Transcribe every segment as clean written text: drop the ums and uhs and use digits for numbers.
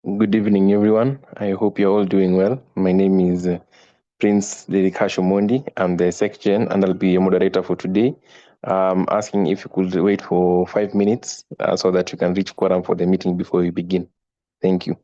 Good evening, everyone. I hope you're all doing well. My name is Prince 𝐿𝐿𝐿𝐿𝐿𝐿𝐿, I'm the SecGen, and I'll be your moderator for today. Asking if you could wait for 5 minutes so that you can reach quorum for the meeting before we begin. Thank you.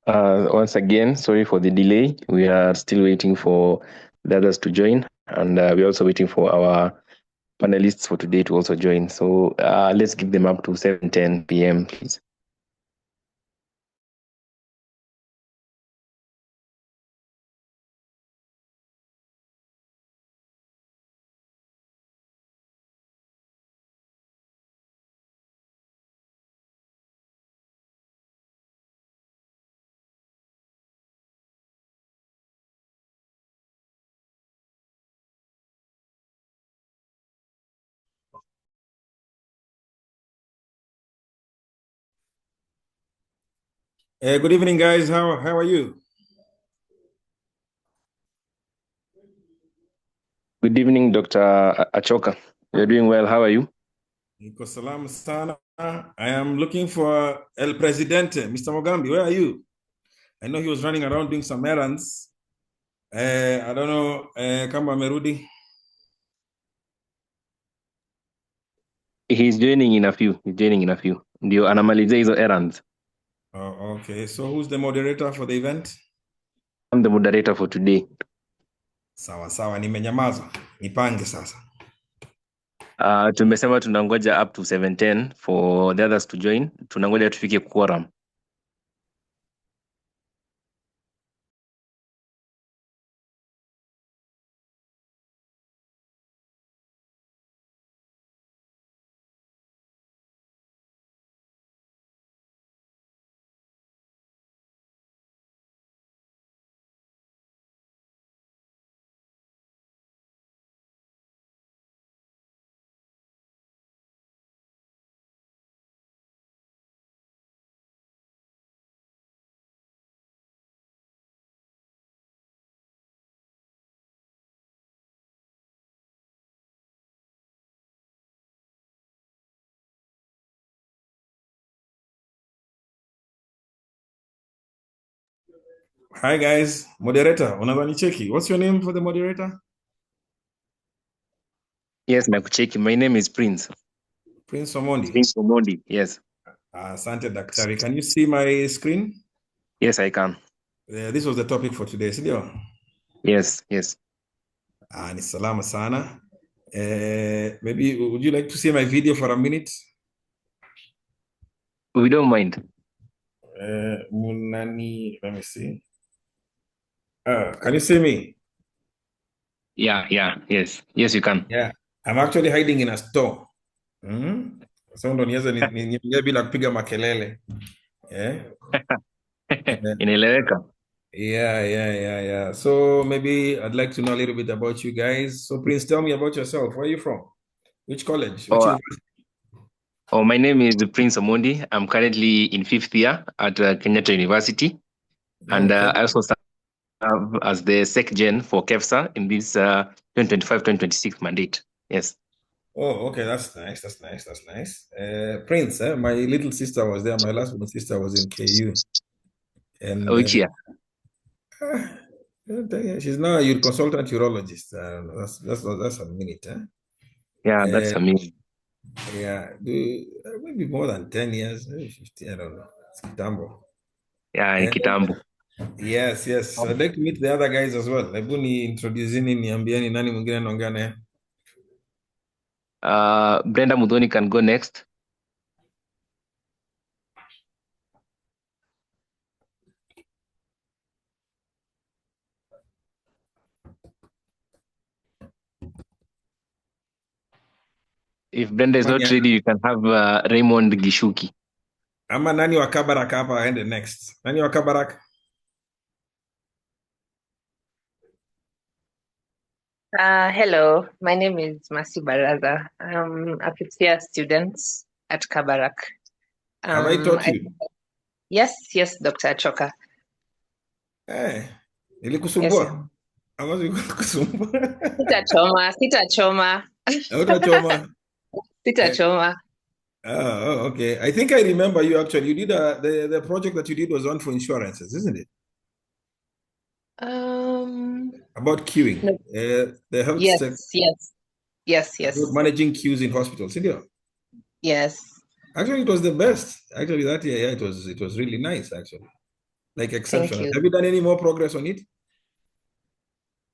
Once again, sorry for the delay. We are still waiting for the others to join, and we're also waiting for our panelists for today to also join. So let's give them up to 7:10 p.m., please. Good evening, guys. How are you? Good evening, Dr. Achoka. You're doing well. How are you? Niko salama sana. I am looking for El Presidente, Mr. Mogambi. Where are you? I know he was running around doing some errands. I don't know kama amerudi. He's joining in a few. Ndio anamalizia hizo errands. Oh, okay. So who's the moderator for the event? I'm the moderator for today. Sawa sawa, nimenyamaza. Nipange sasa. Tumesema tunangoja up to 7:10 for the others to join. Tunangoja tufike quorum. Hi guys, moderator, unaweza nicheki? What's your name for the moderator? Yes, nakucheki. My name is Prince. Prince Omondi. Prince Omondi. Yes. Asante daktari. Can you see my screen? Yes, I can. This was the topic for today, sindio? Yes. Ni salama sana. Maybe would you like to see my video for a minute? We don't mind. Munani, let me see. Can you see me? Yeah. Yes, you can. Yeah. I'm actually hiding in a store. So ndo niweze niongee bila kupiga makelele. Yeah. Inaeleweka. Yeah. So maybe I'd like to know a little bit about you guys. So Prince, tell me about yourself. Where are you from? Which college? Which Oh, university? my name is Prince Omondi. I'm currently in 5th year at Kenyatta University. And Okay. I also serve as the SecGen for KEFSA in this 2025-2026 mandate. Yes. Oh, okay. That's nice. Prince, my little sister was there. My last born sister was in KU. And Which year? she's now a consultant urologist. That's a minute. Yeah, that's amazing. Yeah, maybe more than 10 years, maybe 15, I don't know. It's kitambo. Yeah, ni kitambo. Yes. So I'd like to meet the other guys as well. Hebu ni introduceni, niambieni nani mwingine naongea naye. Brenda Mudhoni can go next. If Brenda is not ready, you can have Raymond Gishuki. Ama nani wa Kabarak hapa aende next. Nani wa Kabarak? Hello, my name is Masi Baraza. I'm a fifth year student at Kabarak. Have I taught you? Yes, Dr. Achoka. Nilikusumbua? Ama sikukusumbua? Sitachoma. Hautachoma? Sitachoma. Oh, okay. I think I remember you actually. You did the project that you did was one for insurances, isn't it? About queuing. No. The health sector. Yes. About managing queues in hospitals, isn't it? Yes. Actually, it was the best. Actually, that year, yeah, it was really nice, actually. Like exceptional. Thank you. Have you done any more progress on it?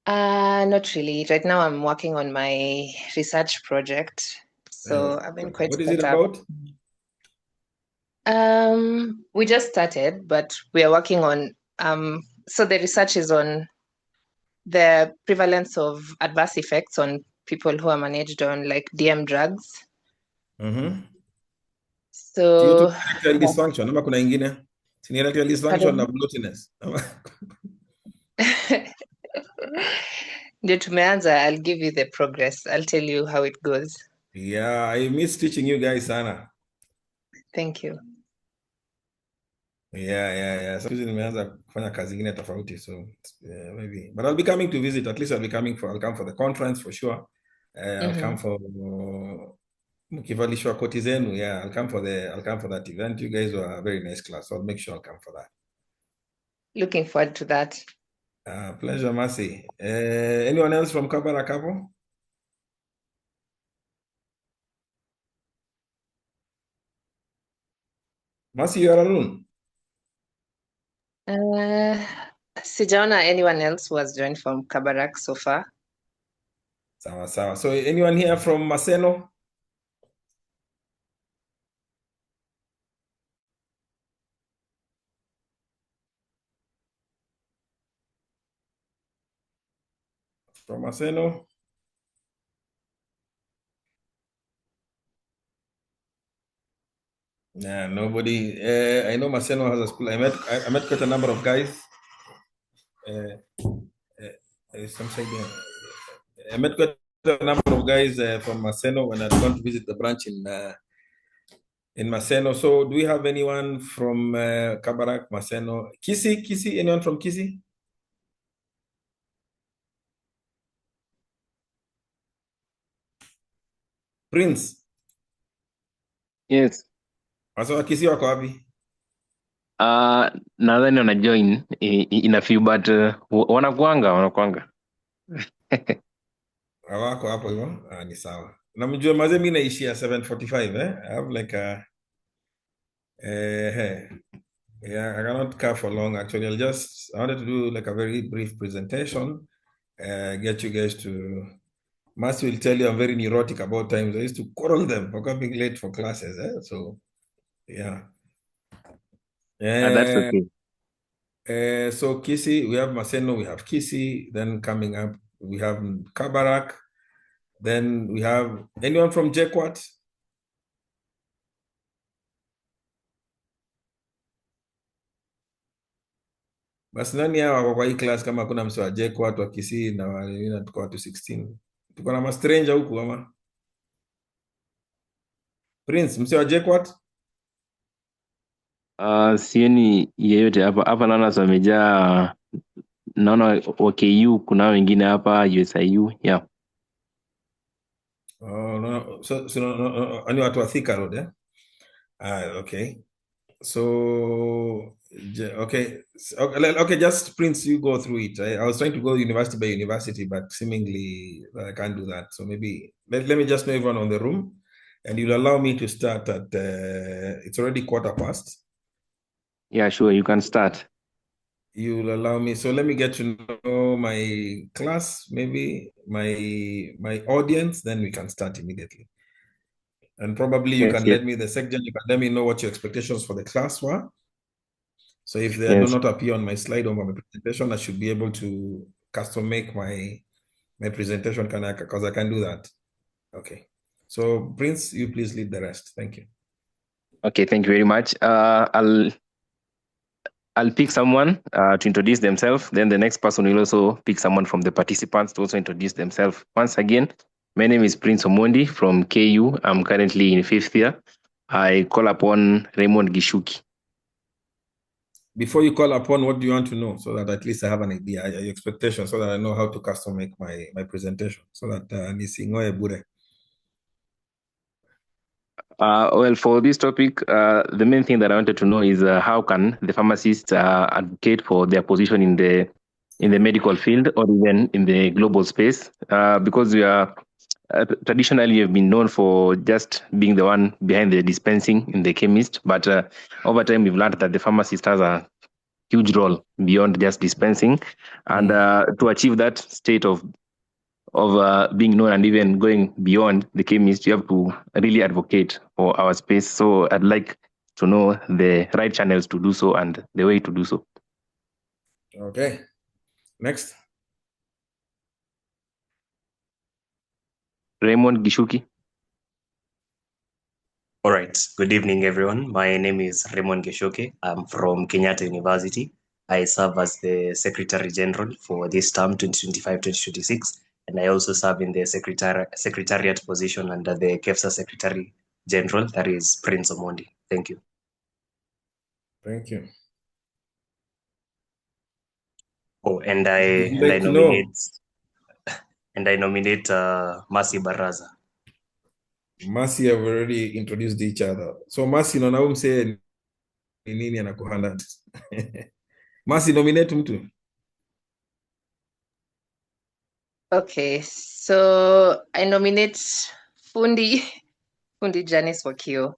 Not really. Right now I'm working on my research project. So I've been quite What is it set up. about? We just started, but we are working on so the research is on the prevalence of adverse effects on people who are managed on like DM drugs. So erectile dysfunction ama kuna ingine? Sini erectile dysfunction na bloatiness. Ndio tumeanza. I'll give you the progress. I'll tell you how it goes. Yeah, I miss teaching you guys, Sana. Thank you. Yeah. So nimeanza kufanya kazi zingine tofauti, so maybe. But I'll be coming to visit. At least I'll come for the conference for sure. I'll come for mkivalishwa koti zenu. Yeah, I'll come for that event. You guys were a very nice class. So I'll make sure I'll come for that. Looking forward to that. Pleasure, Mercy. Anyone else from Kabara Kabo? Mercy, you are alone. Sijaona anyone else who has joined from Kabarak so far. Sawa. So anyone here from Maseno? From Maseno? Yeah, nobody. I know Maseno has a school. I met quite a number of guys. I met quite a number of guys from Maseno when I'd gone to visit the branch in Maseno. So do we have anyone from Kabarak, Maseno? Kisi? Anyone from Kisi? Prince? Yes. Wasa Kisi wako wapi? Nadhani wana join in a few, but wanakuanga. Wako hapo hivyo? Ni sawa. Namjua mazee mimi naishia 745 I have like a yeah, I cannot care for long actually. I wanted to do like a very brief presentation, get you guys to. Mercy will tell you I'm very neurotic about times. I used to quarrel them for coming late for classes. So yeah. That's okay. So Kisi, we have Maseno, we have Kisi. Then coming up, we have Kabarak. Then we have anyone from 𝐒𝐿𝐻? Basi nani hawa wako kwa hii class kama kuna mse wa 𝐒𝐿𝐻 wa Kisii na wale tuko watu 16. Tuko na stranger huku ama? Prince, mse wa 𝐒𝐻? Sioni yeyote hapa naona wamejaa, naona wa KU, kuna wengine hapa USIU. Yeah. Oh no, so no, ani watu wa Thika Road, eh? Okay. So okay, just Prince, you go through it. I was trying to go university by university, but seemingly I can't do that. So maybe let me just know everyone on the room, and you'll allow me to start at it's already 1:15. Yeah, sure, you can start. You'll allow me. So let me get to know my class, maybe my audience, then we can start immediately. And probably you can let me, the section, you can let me know what your expectations for the class were. So if they do not appear on my slide or my presentation, I should be able to custom make my presentation because I can do that. Okay. So Prince, you please lead the rest. Thank you. Okay, thank you very much. I'll pick someone to introduce themselves. Then the next person will also pick someone from the participants to also introduce themselves. Once again, my name is Prince Omondi from KU. I'm currently in 5th year. I call upon Raymond 𝐿𝐻𝐿𝐻. Before you call upon, what do you want to know? So that at least I have an idea, your expectation, so that I know how to custom make my presentation. So that 𝐒𝐮𝐦𝐦𝐦𝐢𝐭. Well, for this topic, the main thing that I wanted to know is how can the pharmacists advocate for their position in the medical field or even in the global space? Because we are traditionally have been known for just being the one behind the dispensing in the chemist, but over time we've learned that the pharmacist has a huge role beyond just dispensing, and to achieve that state of being known and even going beyond the chemist, you have to really advocate for our space. So I'd like to know the right channels to do so and the way to do so. Okay. Next. Raymond 𝐿𝐻𝐿𝐻. All right. Good evening, everyone. My name is Raymond 𝐿𝐻𝐻𝐿𝐻. I'm from Kenyatta University. I serve as the Secretary General for this term 2025-2026, and I also serve in the secretariat position under the KEFSA Secretary General, that is Prince Omondi. Thank you. Thank you. Oh, and Would you like to know? I nominate Mercy Baraza. Mercy have already introduced each other. So Mercy, naona huyu msee ni nini anakuhanda. Mercy, nominate mtu. Okay, so I nominate Fundi Janice Wakio.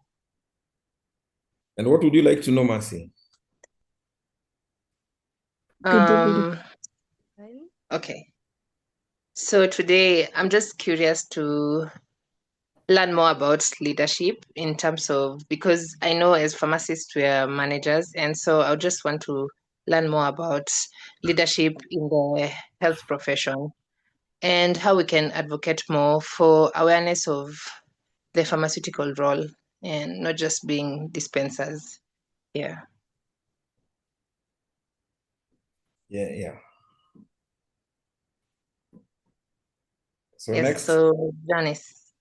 And what would you like to know, Mercy? Good evening. Okay. So today I'm just curious to learn more about leadership in terms of, because I know as pharmacists we are managers, and so I just want to learn more about leadership in the health profession and how we can advocate more for awareness of the pharmaceutical role and not just being dispensers. Yeah. Yeah. So Yes, next. so Janice.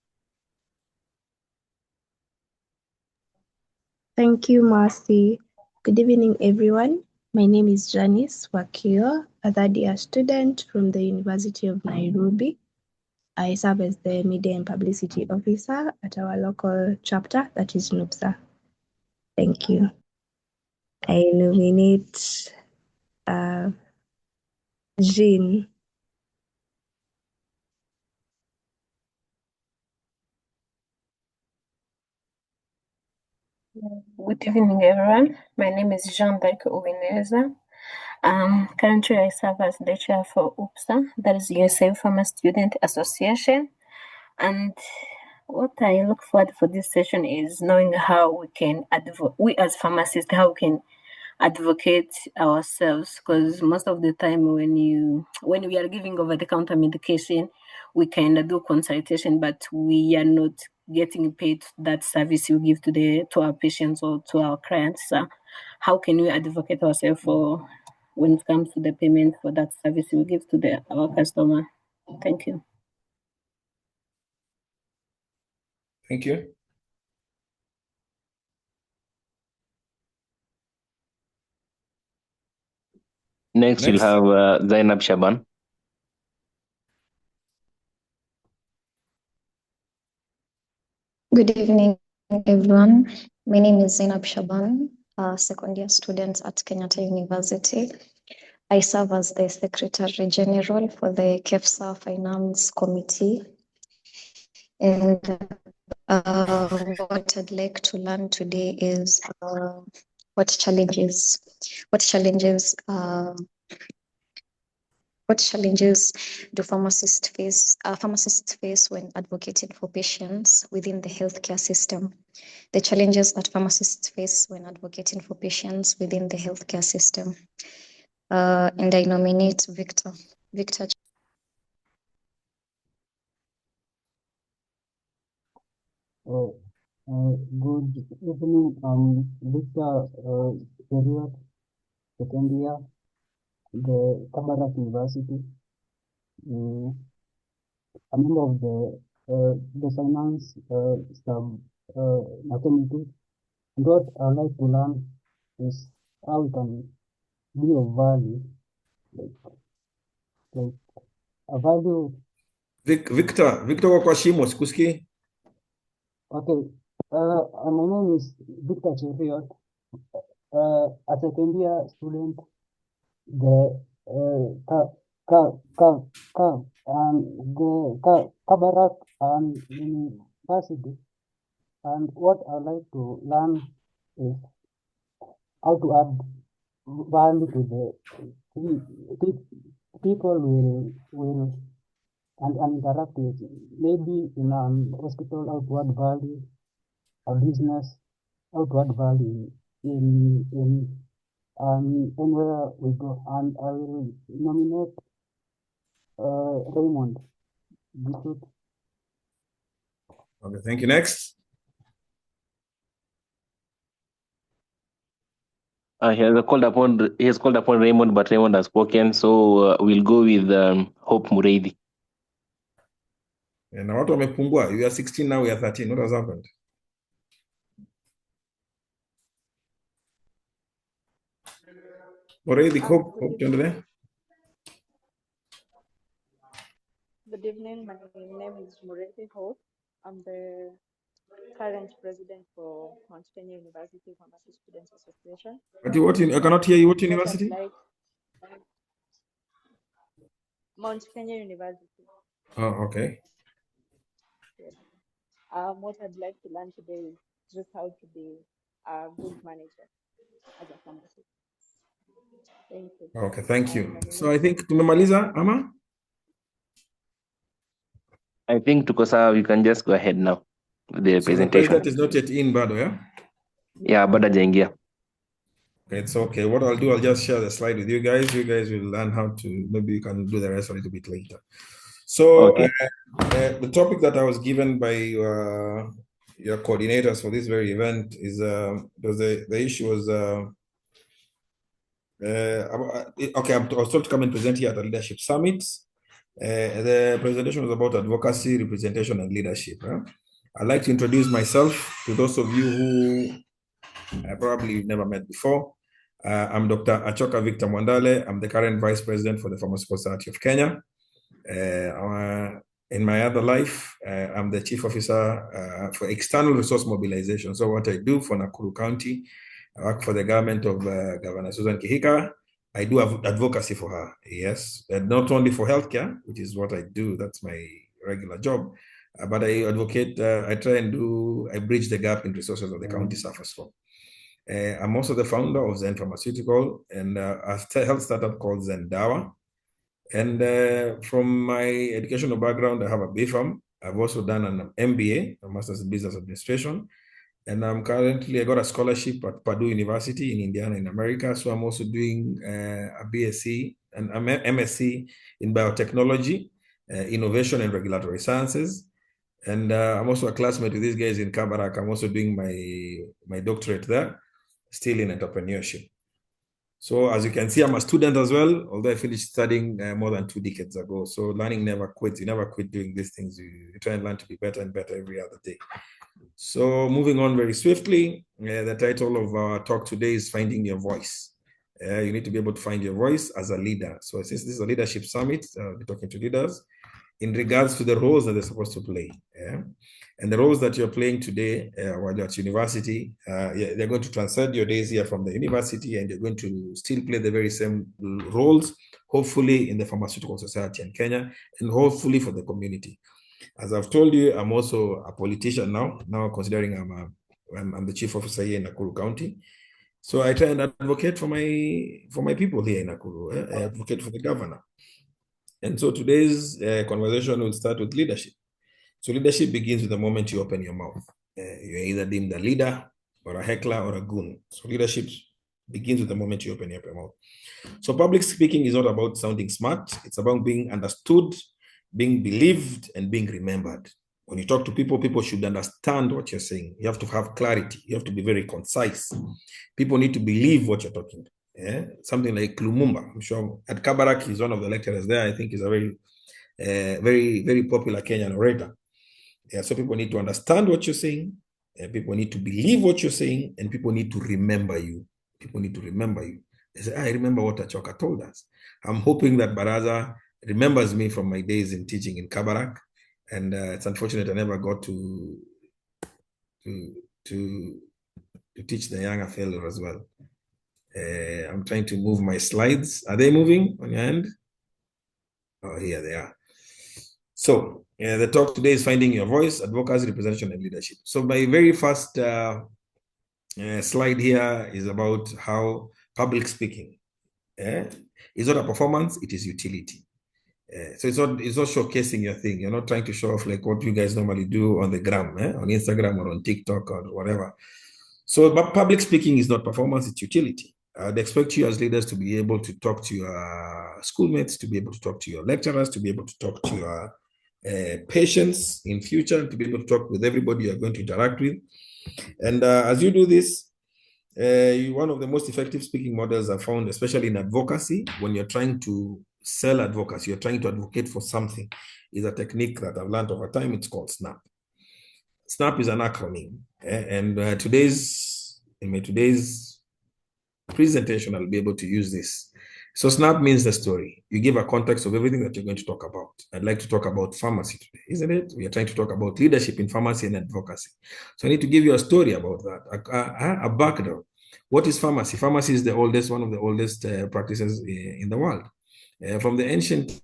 Thank you, Mercy. Good evening, everyone. My name is Janice Wakio, a third-year student from the University of Nairobi. I serve as the Media and Publicity Officer at our local chapter, that is NUPSA. Thank you. I nominate Jean. Good evening, everyone. My name is 𝐒𝐿𝐿𝐿𝐿𝐿𝐿𝐿𝐿. Currently, I serve as the chair for UPSA, that is USA Farmer Student Association. And what I look forward for this session is knowing how we can we as pharmacists, how we can advocate ourselves, because most of the time when we are giving over-the-counter medication, we kind of do consultation, but we are not getting paid that service we give to our patients or to our clients. So how can we advocate ourselves for when it comes to the payment for that service we give to our customer? Thank you. Thank you. Next, we'll have Zainab Shaban. Good evening, everyone. My name is Zainab Shaban, a second-year student at Kenyatta University. I serve as the Secretary General for the KEFSA Finance Committee. And what I'd like to learn today is what challenges do pharmacists face when advocating for patients within the healthcare system? The challenges that pharmacists face when advocating for patients within the healthcare system. And I nominate Victor. Good evening, Victor Period, second year, the Kabarak University. A member of the finance committee. And what I'd like to learn is how we can be of value, like a value. Victor kwa shimo, sikusikii. Okay, my name is Victor Cheriot, a second year student, the Kabarak University. And what I like to learn is how to add value to the people will and interact with, maybe in a hospital, how to add value, a business, how to add value in where we go. And I will nominate Raymond. Okay, thank you. Next. He has called upon Raymond, but Raymond has spoken, so we'll go with Hope Mureithi. And watu wamepungua. You are 16 now, we are 13. What has happened? Mureithi, Hope, tuendelee. Good evening. My name is Mureti Hope. I'm the current president for Mount Kenya University Pharmacy Students Association. I cannot hear you. What university? Mount Kenya University. Oh, okay. Yes. What I'd like to learn today is just how to be a good manager as a pharmacist. Thank you. Okay, thank you. So I think tumemaliza, Ama? I think tuko sawa, we can just go ahead now with the So presentation. the president is not yet in, bado, yeah? Yeah, bado hajaingia. Okay, it's okay. What I'll do, I'll just share the slide with you guys. You guys will learn how to, maybe you can do the rest a little bit later. So Okay. the topic that I was given by your coordinators for this very event is, the issue was, okay, I was told to come and present here at the Leadership Summit. The presentation was about advocacy, representation, and leadership. I'd like to introduce myself to those of you who I probably never met before. I'm Dr. Achoka Victor Mwandale. I'm the current Vice President for the Pharmaceutical Society of Kenya. In my other life, I'm the Chief Officer for External Resource Mobilization. So what I do for Nakuru County, I work for the government of Governor 𝐒𝐶𝐞𝐻. I do advocacy for her, yes, and not only for healthcare, which is what I do, that's my regular job, but I advocate, I try and I bridge the gap in resources that the county suffers from. I'm also the founder of Zen Pharmaceutical and a health startup called Zendawa. And from my educational background, I have a BPharm. I've also done an MBA, a Master's in Business Administration. And I got a scholarship at Purdue University in Indiana in America. So I'm also doing a BSc and MSc in biotechnology, innovation and regulatory sciences. And I'm also a classmate with these guys in Kabarak. I'm also doing my doctorate there, still in entrepreneurship. So as you can see, I'm a student as well, although I finished studying more than 2 decades ago. So learning never quits. You never quit doing these things. You try and learn to be better and better every other day. So moving on very swiftly, the title of our talk today is Finding Your Voice. You need to be able to find your voice as a leader. So since this is a leadership summit, I'll be talking to leaders in regards to the roles that they're supposed to play. And the roles that you're playing today while you're at university, they're going to transcend your days here from the university, and you're going to still play the very same roles, hopefully in the pharmaceutical society in Kenya, and hopefully for the community. As I've told you, I'm also a politician now considering I'm the chief officer here in Nakuru County. So I try and advocate for my people here in Nakuru, I advocate for the governor. And so today's conversation will start with leadership. So leadership begins with the moment you open your mouth. You're either deemed a leader or a heckler or a goon. So leadership begins with the moment you open your mouth. So public speaking is not about sounding smart. It's about being understood, being believed, and being remembered. When you talk to people, people should understand what you're saying. You have to have clarity. You have to be very concise. People need to believe what you're talking. Something like Lumumba, I'm sure at Kabarak, he's one of the lecturers there. I think he's a very, very popular Kenyan orator. So people need to understand what you're saying, and people need to believe what you're saying, and people need to remember you. People need to remember you. They say, I remember what Achoka told us. I'm hoping that Baraza remembers me from my days in teaching in Kabarak, and it's unfortunate I never got to teach the younger fellow as well. I'm trying to move my slides. Are they moving on your end? Oh, here they are. So the talk today is Finding Your Voice, Advocacy, Representation, and Leadership. So my very first slide here is about how public speaking is not a performance, it is utility. So it's not showcasing your thing. You're not trying to show off like what you guys normally do on the gram, on Instagram or on TikTok or whatever. So but public speaking is not performance, it's utility. I'd expect you as leaders to be able to talk to your schoolmates, to be able to talk to your lecturers, to be able to talk to your patients in future, to be able to talk with everybody you're going to interact with. And as you do this, one of the most effective speaking models are found, especially in advocacy, when you're trying to sell advocacy, you're trying to advocate for something, is a technique that I've learned over time. It's called SNAP. SNAP is an acronym. And in my today's presentation, I'll be able to use this. So SNAP means the story. You give a context of everything that you're going to talk about. I'd like to talk about pharmacy today, isn't it? We are trying to talk about leadership in pharmacy and advocacy. So I need to give you a story about that, a background. What is pharmacy? Pharmacy is one of the oldest practices in the world. From the ancient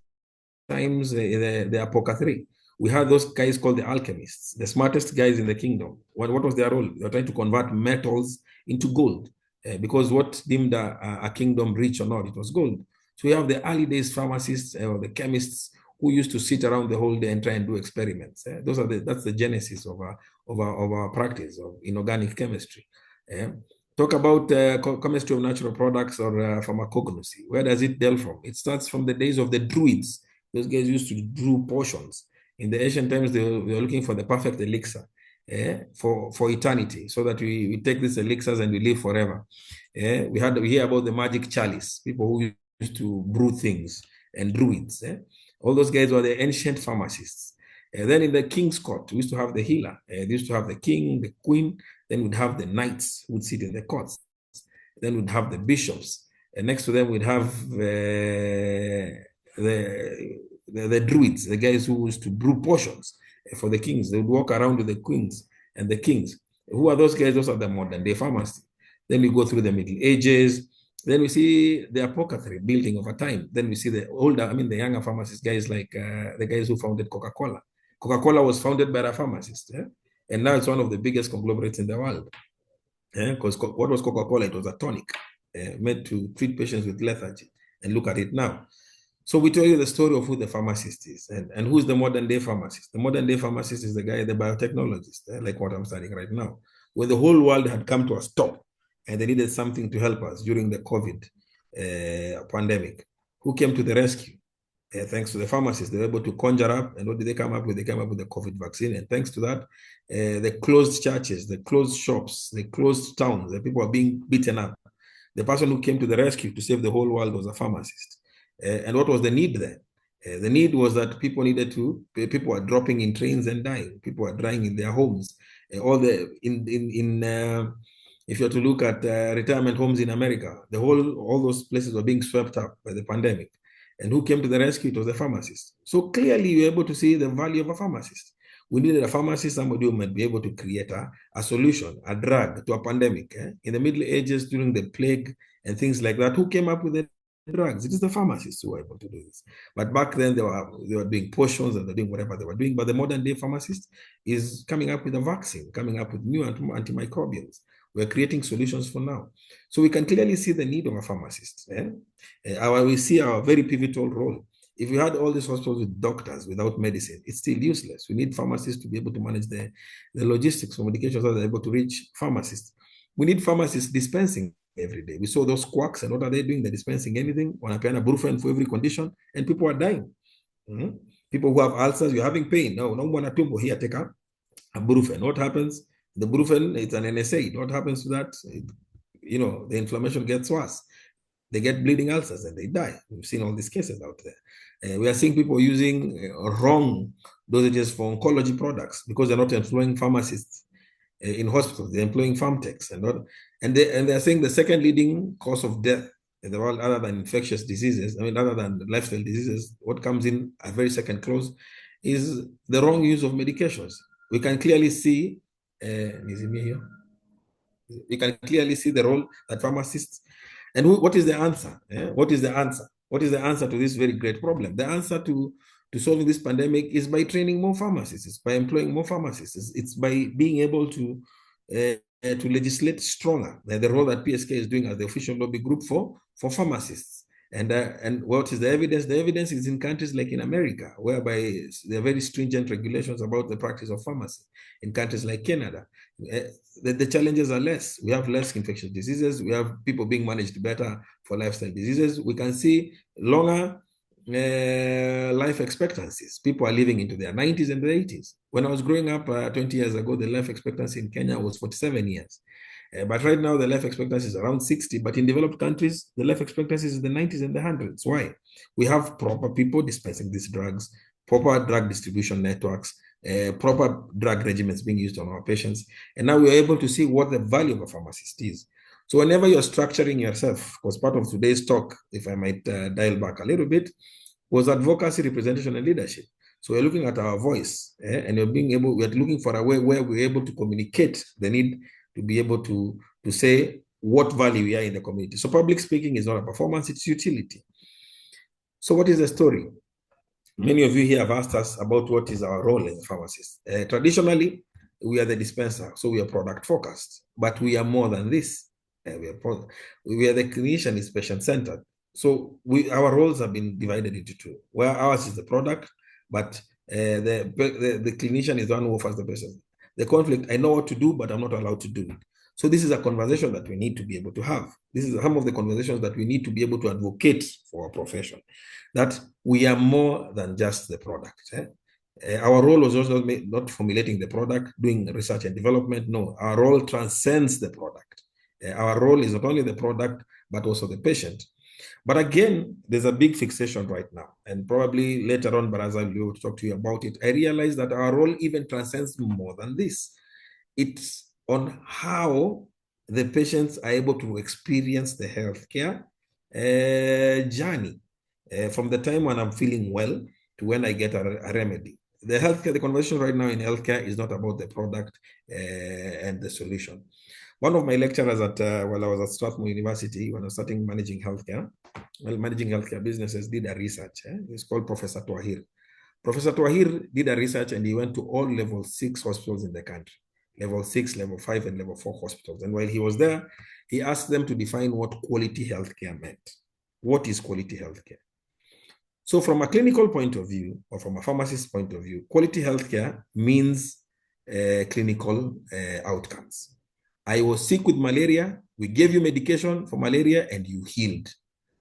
times, the apothecary, we had those guys called the alchemists, the smartest guys in the kingdom. What was their role? They were trying to convert metals into gold. Because what deemed a kingdom rich or not, it was gold. So we have the early days pharmacists or the chemists who used to sit around the whole day and try and do experiments. That's the genesis of our practice of inorganic chemistry. Talk about chemistry of natural products or pharmacognosy. Where does it delve from? It starts from the days of the Druids. Those guys used to brew potions. In the ancient times, they were looking for the perfect elixir. For eternity, so that we take these elixirs and we live forever. We hear about the magic chalice, people who used to brew things, and druids. All those guys were the ancient pharmacists. Then in the king's court, we used to have the healer. They used to have the king, the queen, then we'd have the knights who would sit in the courts. Then we'd have the bishops. And next to them, we'd have the druids, the guys who used to brew potions for the kings. They would walk around with the queens and the kings. Who are those guys? Those are the modern day pharmacists. Then we go through the Middle Ages. Then we see the apothecary building over time. Then we see the younger pharmacists, guys like the guys who founded Coca-Cola. Coca-Cola was founded by a pharmacist. And now it's one of the biggest conglomerates in the world. Because what was Coca-Cola? It was a tonic meant to treat patients with lethargy. And look at it now. So we tell you the story of who the pharmacist is and who's the modern day pharmacist. The modern day pharmacist is the guy, the biotechnologist, like what I'm studying right now, where the whole world had come to a stop and they needed something to help us during the COVID pandemic. Who came to the rescue? Thanks to the pharmacists, they were able to conjure up. And what did they come up with? They came up with the COVID vaccine. And thanks to that, the closed churches, the closed shops, the closed towns, the people are being beaten up. The person who came to the rescue to save the whole world was a pharmacist. And what was the need then? The need was that people were dropping in trains and dying. People were dying in their homes. If you're to look at retirement homes in America, all those places were being swept up by the pandemic. And who came to the rescue? It was a pharmacist. So clearly you're able to see the value of a pharmacist. We needed a pharmacist, somebody who might be able to create a solution, a drug to a pandemic. In the Middle Ages, during the plague and things like that, who came up with the drugs? It is the pharmacists who were able to do this. But back then they were doing potions and they're doing whatever they were doing. But the modern day pharmacist is coming up with a vaccine, coming up with new antimicrobials. We're creating solutions for now. So we can clearly see the need of a pharmacist. We see our very pivotal role. If we had all these hospitals with doctors without medicine, it's still useless. We need pharmacists to be able to manage the logistics for medications so they're able to reach pharmacists. We need pharmacists dispensing every day. We saw those quacks, and what are they doing? They're dispensing anything, wanapeana brufen for every condition, and people are dying. People who have ulcers, you're having pain. No tumbo here, take a brufen. What happens? The brufen, it's an NSAID. What happens to that? The inflammation gets worse. They get bleeding ulcers and they die. We've seen all these cases out there. We are seeing people using wrong dosages for oncology products because they're not employing pharmacists in hospitals. They're employing pharmtechs and they're saying the second leading cause of death in the world, other than infectious diseases, other than lifestyle diseases, what comes in a very second close is the wrong use of medications. We can clearly see, you can clearly see the role that pharmacists, and what is the answer? What is the answer? What is the answer to this very great problem? The answer to solving this pandemic is by training more pharmacists, it's by employing more pharmacists, it's by being able to legislate stronger, the role that PSK is doing as the official lobby group for pharmacists. And what is the evidence? The evidence is in countries like in America, whereby there are very stringent regulations about the practice of pharmacy. In countries like Canada, the challenges are less. We have less infectious diseases. We have people being managed better for lifestyle diseases. We can see longer life expectancies. People are living into their 90s and their 80s. When I was growing up 20 years ago, the life expectancy in Kenya was 47 years. But right now, the life expectancy is around 60. But in developed countries, the life expectancy is in the 90s and the 100s. Why? We have proper people dispensing these drugs, proper drug distribution networks, proper drug regimens being used on our patients. And now we're able to see what the value of a pharmacist is. So whenever you're structuring yourself, because part of today's talk, if I might dial back a little bit, was advocacy, representation, and leadership. So we're looking at our voice, and we're looking for a way where we're able to communicate the need to be able to say what value we are in the community. So public speaking is not a performance, it's utility. So what is the story? Many of you here have asked us about what is our role as a pharmacist. Traditionally, we are the dispenser, so we are product focused, but we are more than this. We are the clinician is patient-centered. So our roles have been divided into two, where ours is the product, but the clinician is the one who offers the patient. The conflict, I know what to do, but I'm not allowed to do it. So this is a conversation that we need to be able to have. This is some of the conversations that we need to be able to advocate for our profession, that we are more than just the product. Our role was also not formulating the product, doing research and development. No, our role transcends the product. Our role is not only the product, but also the patient. But again, there's a big fixation right now, and probably later on, Baraza will be able to talk to you about it. I realize that our role even transcends more than this. It's on how the patients are able to experience the healthcare journey from the time when I'm feeling well to when I get a remedy. The conversation right now in healthcare is not about the product and the solution. One of my lecturers while I was at Strathmore University, when I was starting managing healthcare businesses, did a research. It's called Professor Twahir. Professor Twahir did a research, and he went to all level 6 hospitals in the country, level 6, level 5, and level 4 hospitals. And while he was there, he asked them to define what quality healthcare meant. What is quality healthcare? So from a clinical point of view, or from a pharmacist point of view, quality healthcare means clinical outcomes. I was sick with malaria, we gave you medication for malaria, and you healed.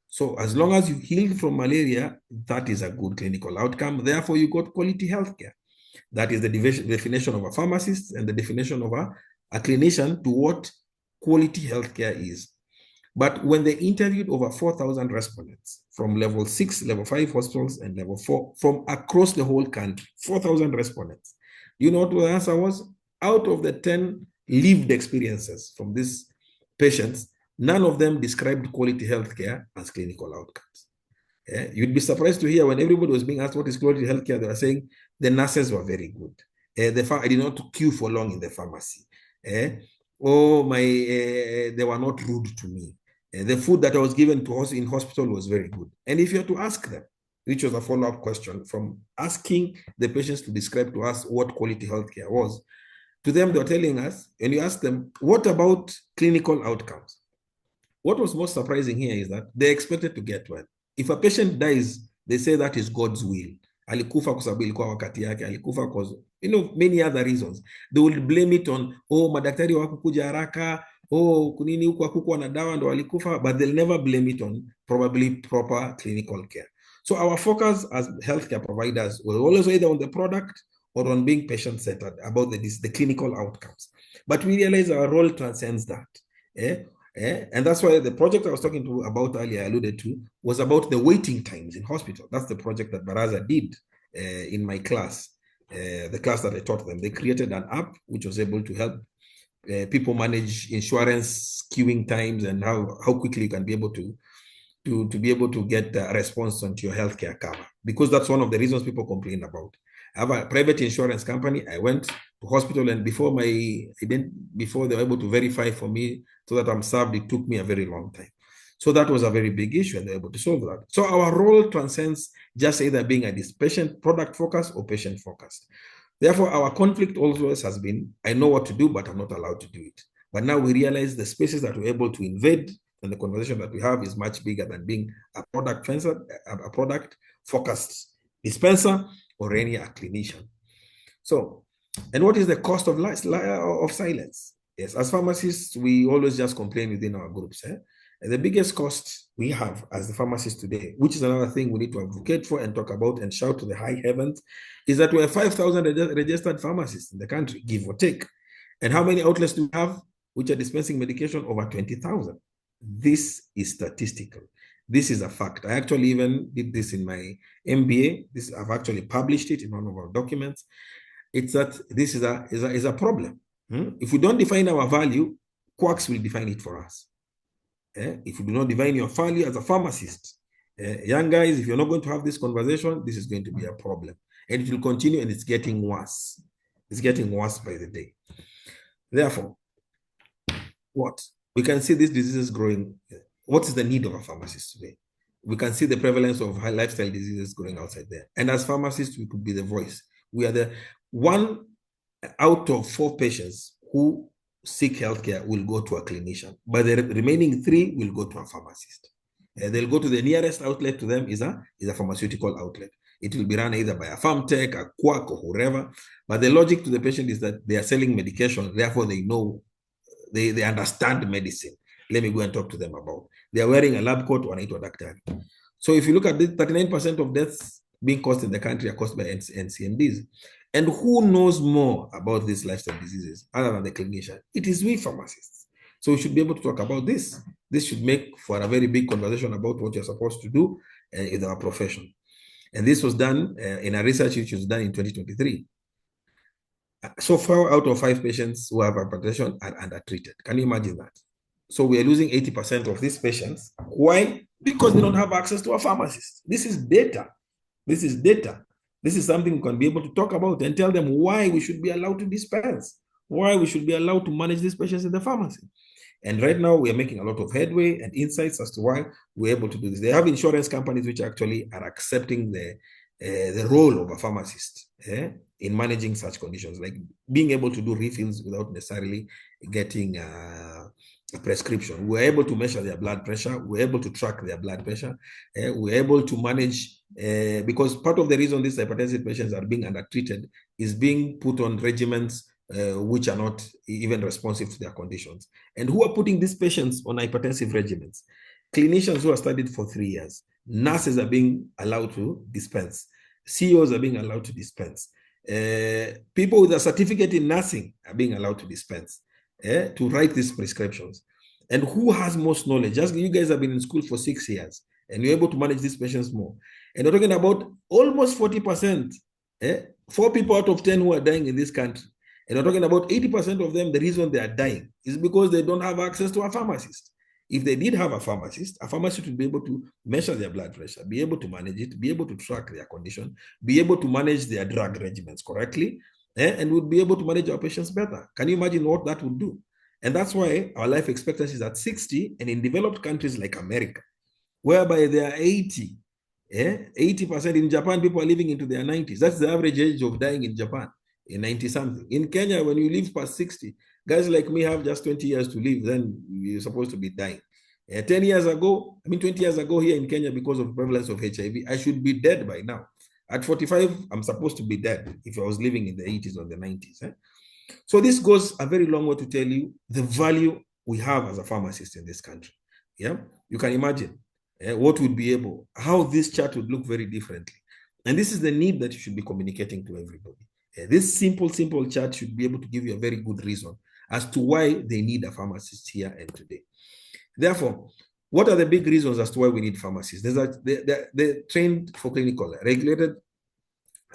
So as long as you healed from malaria, that is a good clinical outcome. Therefore, you got quality healthcare. That is the definition of a pharmacist and the definition of a clinician to what quality healthcare is. But when they interviewed over 4,000 respondents from level 6, level 5 hospitals, and level 4 from across the whole country, 4,000 respondents, you know what the answer was? Out of the 10 lived experiences from these patients, none of them described quality healthcare as clinical outcomes. You'd be surprised to hear when everybody was being asked what is quality healthcare, they were saying the nurses were very good. I did not queue for long in the pharmacy. They were not rude to me. The food that I was given to us in hospital was very good. And if you had to ask them, which was a follow-up question from asking the patients to describe to us what quality healthcare was, to them, they were telling us, and you ask them, what about clinical outcomes? What was most surprising here is that they expected to get well. If a patient dies, they say that is God's will. Alikufa kwa sababu ilikuwa wakati yake, alikufa because, many other reasons. They will blame it on, madaktari hawakukuja haraka, kunini huku hakukuwa na dawa ndo alikufa, but they'll never blame it on probably proper clinical care. So our focus as healthcare providers will always either on the product or on being patient-centered about the clinical outcomes. But we realize our role transcends that. And that's why the project I was talking about earlier, I alluded to, was about the waiting times in hospital. That's the project that Baraza did in my class, the class that I taught them. They created an app which was able to help people manage insurance queuing times and how quickly you can be able to be able to get a response onto your healthcare cover, because that's one of the reasons people complain about. I have a private insurance company. I went to hospital, and before they were able to verify for me so that I'm served, it took me a very long time. So that was a very big issue, and they were able to solve that. So our role transcends just either being a patient product focused or patient focused. Therefore, our conflict always has been, I know what to do, but I'm not allowed to do it. But now we realize the spaces that we're able to invade and the conversation that we have is much bigger than being a product focused dispenser or any clinician. So, and what is the cost of silence? Yes, as pharmacists, we always just complain within our groups. And the biggest cost we have as the pharmacists today, which is another thing we need to advocate for and talk about and shout to the high heavens, is that we have 5,000 registered pharmacists in the country, give or take. And how many outlets do we have which are dispensing medication? Over 20,000. This is statistical. This is a fact. I actually even did this in my MBA. I've actually published it in one of our documents. It's that this is a problem. If we don't define our value, quacks will define it for us. If you do not define your value as a pharmacist, young guys, if you're not going to have this conversation, this is going to be a problem. And it will continue, and it's getting worse. It's getting worse by the day. Therefore, what? We can see these diseases growing. What is the need of a pharmacist today? We can see the prevalence of high lifestyle diseases growing outside there. And as pharmacists, we could be the voice. We are the 1 out of 4 patients who seek healthcare will go to a clinician, but the remaining 3 will go to a pharmacist. They'll go to the nearest outlet to them is a pharmaceutical outlet. It will be run either by a farm tech, a quack, or whoever. But the logic to the patient is that they are selling medication, therefore they know, they understand medicine. Let me go and talk to them about. They are wearing a lab coat or an doctor. So if you look at this, 39% of deaths being caused in the country are caused by NCMDs. And who knows more about these lifestyle diseases other than the clinician? It is we pharmacists. So we should be able to talk about this. This should make for a very big conversation about what you're supposed to do in our profession. And this was done in a research which was done in 2023. So 4 out of 5 patients who have hypertension are undertreated. Can you imagine that? So we are losing 80% of these patients. Why? Because they don't have access to a pharmacist. This is data. This is data. This is something we can be able to talk about and tell them why we should be allowed to dispense, why we should be allowed to manage these patients in the pharmacy. And right now, we are making a lot of headway and insights as to why we're able to do this. They have insurance companies which actually are accepting the role of a pharmacist in managing such conditions, like being able to do refills without necessarily getting a prescription. We're able to measure their blood pressure. We're able to track their blood pressure. We're able to manage, because part of the reason these hypertensive patients are being undertreated is being put on regimens which are not even responsive to their conditions. And who are putting these patients on hypertensive regimens? Clinicians who are studied for 3 years. Nurses are being allowed to dispense. CEOs are being allowed to dispense. People with a certificate in nursing are being allowed to dispense, to write these prescriptions. And who has most knowledge? Just you guys have been in school for 6 years, and you're able to manage these patients more. And we're talking about almost 40%, 4 people out of 10 who are dying in this country. And we're talking about 80% of them, the reason they are dying is because they don't have access to a pharmacist. If they did have a pharmacist would be able to measure their blood pressure, be able to manage it, be able to track their condition, be able to manage their drug regimens correctly, and would be able to manage our patients better. Can you imagine what that would do? And that's why our life expectancy is at 60, and in developed countries like America, whereby they are 80, 80%. In Japan, people are living into their 90s. That's the average age of dying in Japan, in 90-something. In Kenya, when you live past 60, guys like me have just 20 years to live, then you're supposed to be dying. 20 years ago here in Kenya, because of the prevalence of HIV, I should be dead by now. At 45, I'm supposed to be dead if I was living in the 80s or the 90s. So this goes a very long way to tell you the value we have as a pharmacist in this country. Yeah, you can imagine what would be able, how this chart would look very differently. And this is the need that you should be communicating to everybody. This simple chart should be able to give you a very good reason as to why they need a pharmacist here and today. Therefore, what are the big reasons as to why we need pharmacists? They're trained for clinical, regulated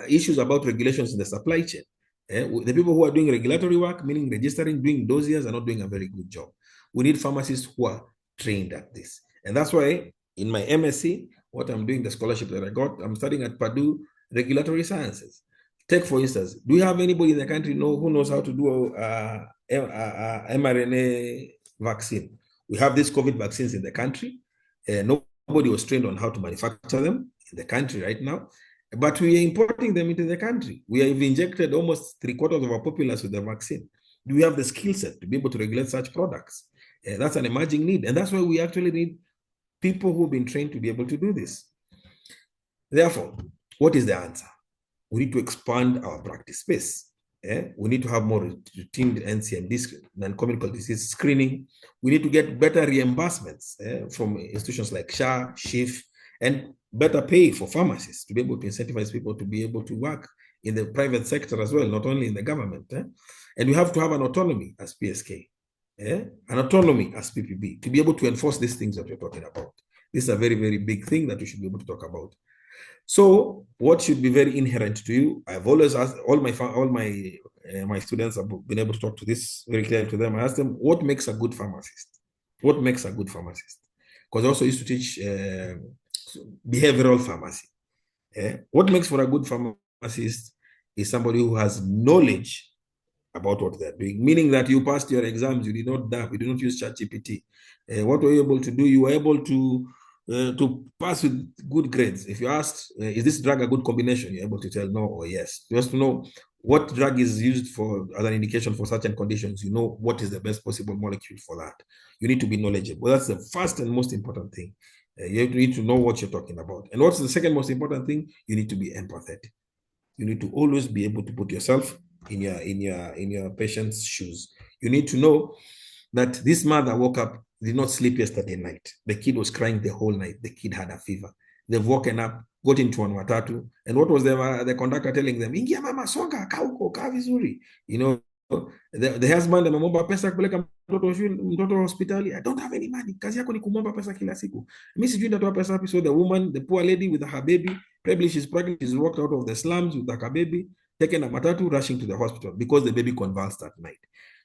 issues about regulations in the supply chain. The people who are doing regulatory work, meaning registering, doing dossiers, are not doing a very good job. We need pharmacists who are trained at this. And that's why in my MSc, what I'm doing, the scholarship that I got, I'm studying at Purdue Regulatory Sciences. Take, for instance, do you have anybody in the country who knows how to do mRNA vaccine? We have these COVID vaccines in the country. Nobody was trained on how to manufacture them in the country right now, but we are importing them into the country. We have injected almost 3/4 of our populace with the vaccine. Do we have the skill set to be able to regulate such products? That's an emerging need, and that's why we actually need people who've been trained to be able to do this. Therefore, what is the answer? We need to expand our practice space. We need to have more routine NCMD, non-communicable disease screening. We need to get better reimbursements from institutions like SHA, SHIF, and better pay for pharmacists to be able to incentivize people to be able to work in the private sector as well, not only in the government. And we have to have an autonomy as PSK, an autonomy as PPB, to be able to enforce these things that we're talking about. This is a very, very big thing that we should be able to talk about. So what should be very inherent to you? I've always asked all my students have been able to talk to this very clearly to them. I asked them, what makes a good pharmacist? What makes a good pharmacist? Because I also used to teach behavioral pharmacy. What makes for a good pharmacist is somebody who has knowledge about what they're doing, meaning that you passed your exams, you did not DAP, you did not use ChatGPT. What were you able to do? You were able to pass with good grades. If you asked, is this drug a good combination? You're able to tell no or yes. You have to know what drug is used for as an indication for certain conditions. You know what is the best possible molecule for that. You need to be knowledgeable. That's the first and most important thing. You need to know what you're talking about. And what's the second most important thing? You need to be empathetic. You need to always be able to put yourself in your patient's shoes. You need to know that this mother woke up, did not sleep yesterday night. The kid was crying the whole night. The kid had a fever. They've woken up, got into an watatu, and what was the conductor telling them? Ingia mama, songa, kaa vizuri. You know, the husband amemwomba pesa kupeleka mtoto hospitali. I don't have any money. Kazi yako ni kumwomba pesa kila siku. Mimi sijui nitatoa pesa wapi. So the woman, the poor lady with her baby, probably she's pregnant, she's walked out of the slums with her baby, taken a matatu, rushing to the hospital because the baby convulsed at night.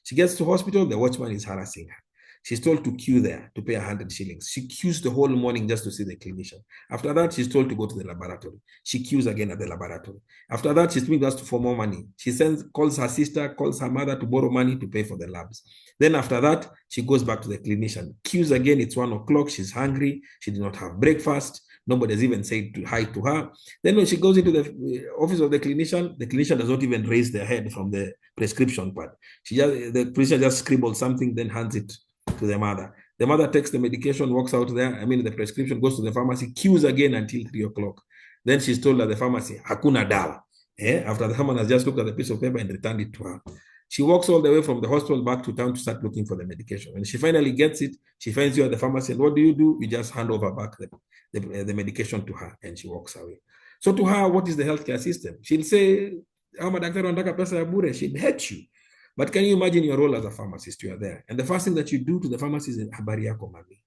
She gets to hospital, the watchman is harassing her. She's told to queue there to pay 100 shillings. She queues the whole morning just to see the clinician. After that, she's told to go to the laboratory. She queues again at the laboratory. After that, she's being asked for more money. She calls her sister, calls her mother to borrow money to pay for the labs. Then after that, she goes back to the clinician. Queues again, it's 1 o'clock. She's hungry. She did not have breakfast. Nobody has even said hi to her. Then when she goes into the office of the clinician does not even raise their head from the prescription pad. The clinician just scribbles something, then hands it to the mother. The mother takes the medication, walks out there. The prescription goes to the pharmacy, queues again until 3 o'clock. Then she's told at the pharmacy, hakuna dawa. After the someone has just looked at the piece of paper and returned it to her. She walks all the way from the hospital back to town to start looking for the medication. When she finally gets it, she finds you at the pharmacy. And what do? You just hand over back the medication to her and she walks away. So to her, what is the healthcare system? She'll say, she'll hate you. But can you imagine your role as a pharmacist? You are there. And the first thing that you do to the pharmacist is, habari yako mami.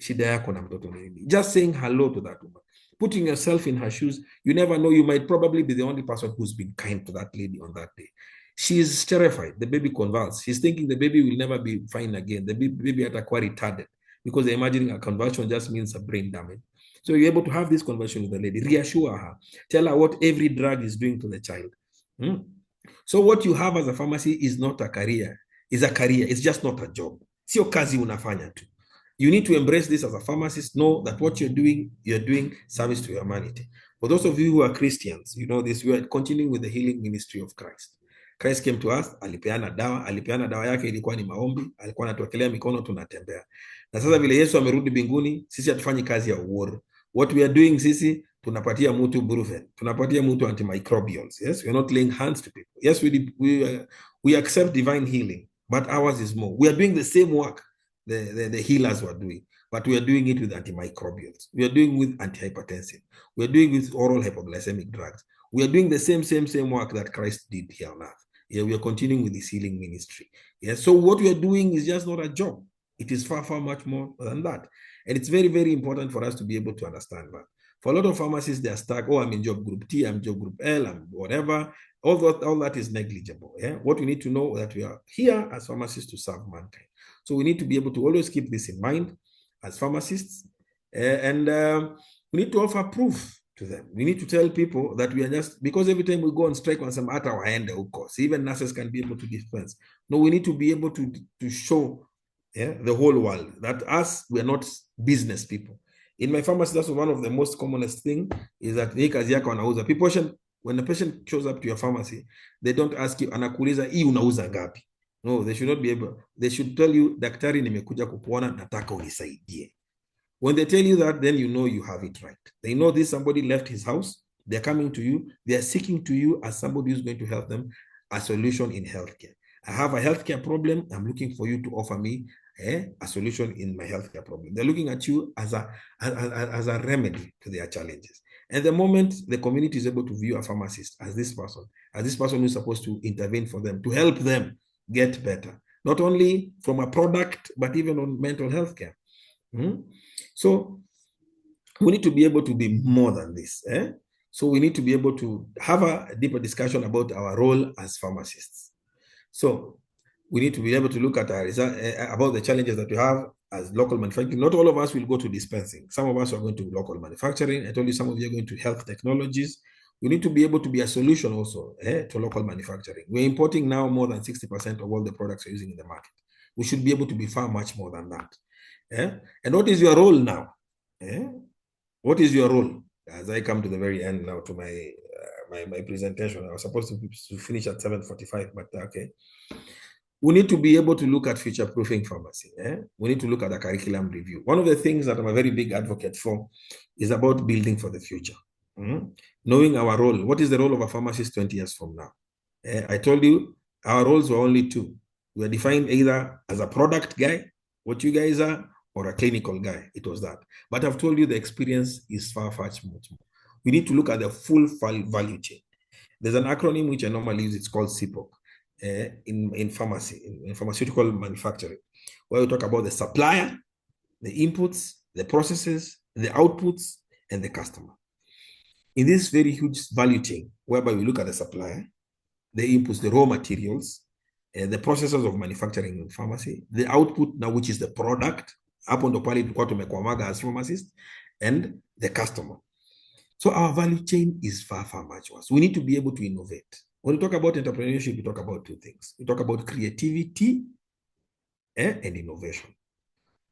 Shida yako na mtoto nini. Just saying hello to that woman. Putting yourself in her shoes. You never know. You might probably be the only person who's been kind to that lady on that day. She is terrified. The baby convulses. She's thinking the baby will never be fine again. The baby had acquired retarded because they're imagining a convulsion just means a brain damage. So you're able to have this conversation with the lady. Reassure her. Tell her what every drug is doing to the child. So what you have as a pharmacy is not a career. It's a career. It's just not a job. Sio kazi unafanya tu. You need to embrace this as a pharmacist. Know that what you're doing service to humanity. For those of you who are Christians, you know this, we are continuing with the healing ministry of Christ. Christ came to us, alipeana dawa yake ilikuwa ni maombi, alikuwa anatuwekelea mikono tunatembea. Na sasa vile Yesu amerudi mbinguni, sisi hatufanyi kazi ya uoru. What we are doing sisi, tunapatia mtu brufen, tunapatia mtu antimicrobials. Yes, we are not laying hands to people. Yes, we accept divine healing, but ours is more. We are doing the same work the healers were doing, but we are doing it with antimicrobials. We are doing with antihypertensive. We are doing with oral hypoglycemic drugs. We are doing the same work that Christ did here on earth. Yeah, we are continuing with this healing ministry. Yeah, so what we are doing is just not a job. It is far much more than that. And it's very, very important for us to be able to understand that. For a lot of pharmacists, they are stuck. Oh, I'm in job group T, I'm job group L, I'm whatever. All that is negligible. Yeah? What we need to know is that we are here as pharmacists to serve mankind. So we need to be able to always keep this in mind as pharmacists. And we need to offer proof to them. We need to tell people that we are just, because every time we go on strike on some matter, of course, even nurses can be able to dispense. No, we need to be able to show the whole world that us, we are not business people. In my pharmacy, that's one of the most commonest thing is that people, when a patient shows up to your pharmacy, they don't ask you, anakuuliza, hii unauza ngapi? No, they should not be able. They should tell you, daktari nimekuja kukuona, nataka unisaidie. When they tell you that, then you know you have it right. They know this somebody left his house. They're coming to you. They're seeking to you as somebody who's going to help them a solution in healthcare. I have a healthcare problem. I'm looking for you to offer me a solution in my healthcare problem. They're looking at you as a remedy to their challenges. And the moment the community is able to view a pharmacist as this person who's supposed to intervene for them, to help them get better, not only from a product, but even on mental health care. So we need to be able to be more than this. So we need to be able to have a deeper discussion about our role as pharmacists. So we need to be able to look at our about the challenges that we have as local manufacturing. Not all of us will go to dispensing. Some of us are going to local manufacturing. I told you some of you are going to health technologies. We need to be able to be a solution also to local manufacturing. We're importing now more than 60% of all the products we're using in the market. We should be able to be far much more than that. And what is your role now? What is your role? As I come to the very end now to my my presentation, I was supposed to finish at 7:45, but okay. We need to be able to look at future-proofing pharmacy. We need to look at the curriculum review. One of the things that I'm a very big advocate for is about building for the future. Knowing our role. What is the role of a pharmacist 20 years from now? I told you our roles were only two. We are defined either as a product guy, what you guys are, or a clinical guy. It was that. But I've told you the experience is far, far much more. We need to look at the full value chain. There's an acronym which I normally use. It's called CPOC. In pharmacy, in pharmaceutical manufacturing, where we talk about the supplier, the inputs, the processes, the outputs, and the customer. In this very huge value chain, whereby we look at the supplier, the inputs, the raw materials, the processes of manufacturing in pharmacy, the output now, which is the product, hapo ndo pale tulikuwa tumekwamaga as pharmacists, and the customer. So our value chain is far, far much worse. We need to be able to innovate. When we talk about entrepreneurship, we talk about two things. We talk about creativity and innovation.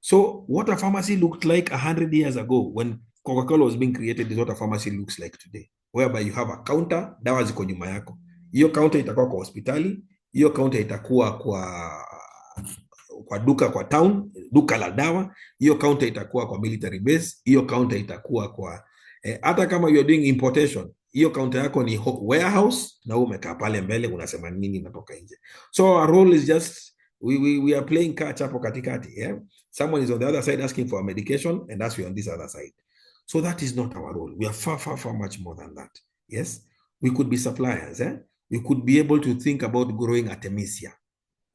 So what a pharmacy looked like 100 years ago when Coca-Cola was being created is what a pharmacy looks like today, whereby you have a counter, dawa ziko nyuma yako. Hiyo counter itakuwa kwa hospitali, hiyo counter itakuwa kwa duka kwa town, duka la dawa, hiyo counter itakuwa kwa military base, hiyo counter itakuwa kwa hata kama you are doing importation, hiyo counter yako ni warehouse na umekaa pale mbele unasema nini natoka nje. So our role is just we are playing catch up katikati. Someone is on the other side asking for a medication and us we on this other side. So that is not our role. We are far, far, far much more than that. Yes, we could be suppliers. We could be able to think about growing Artemisia.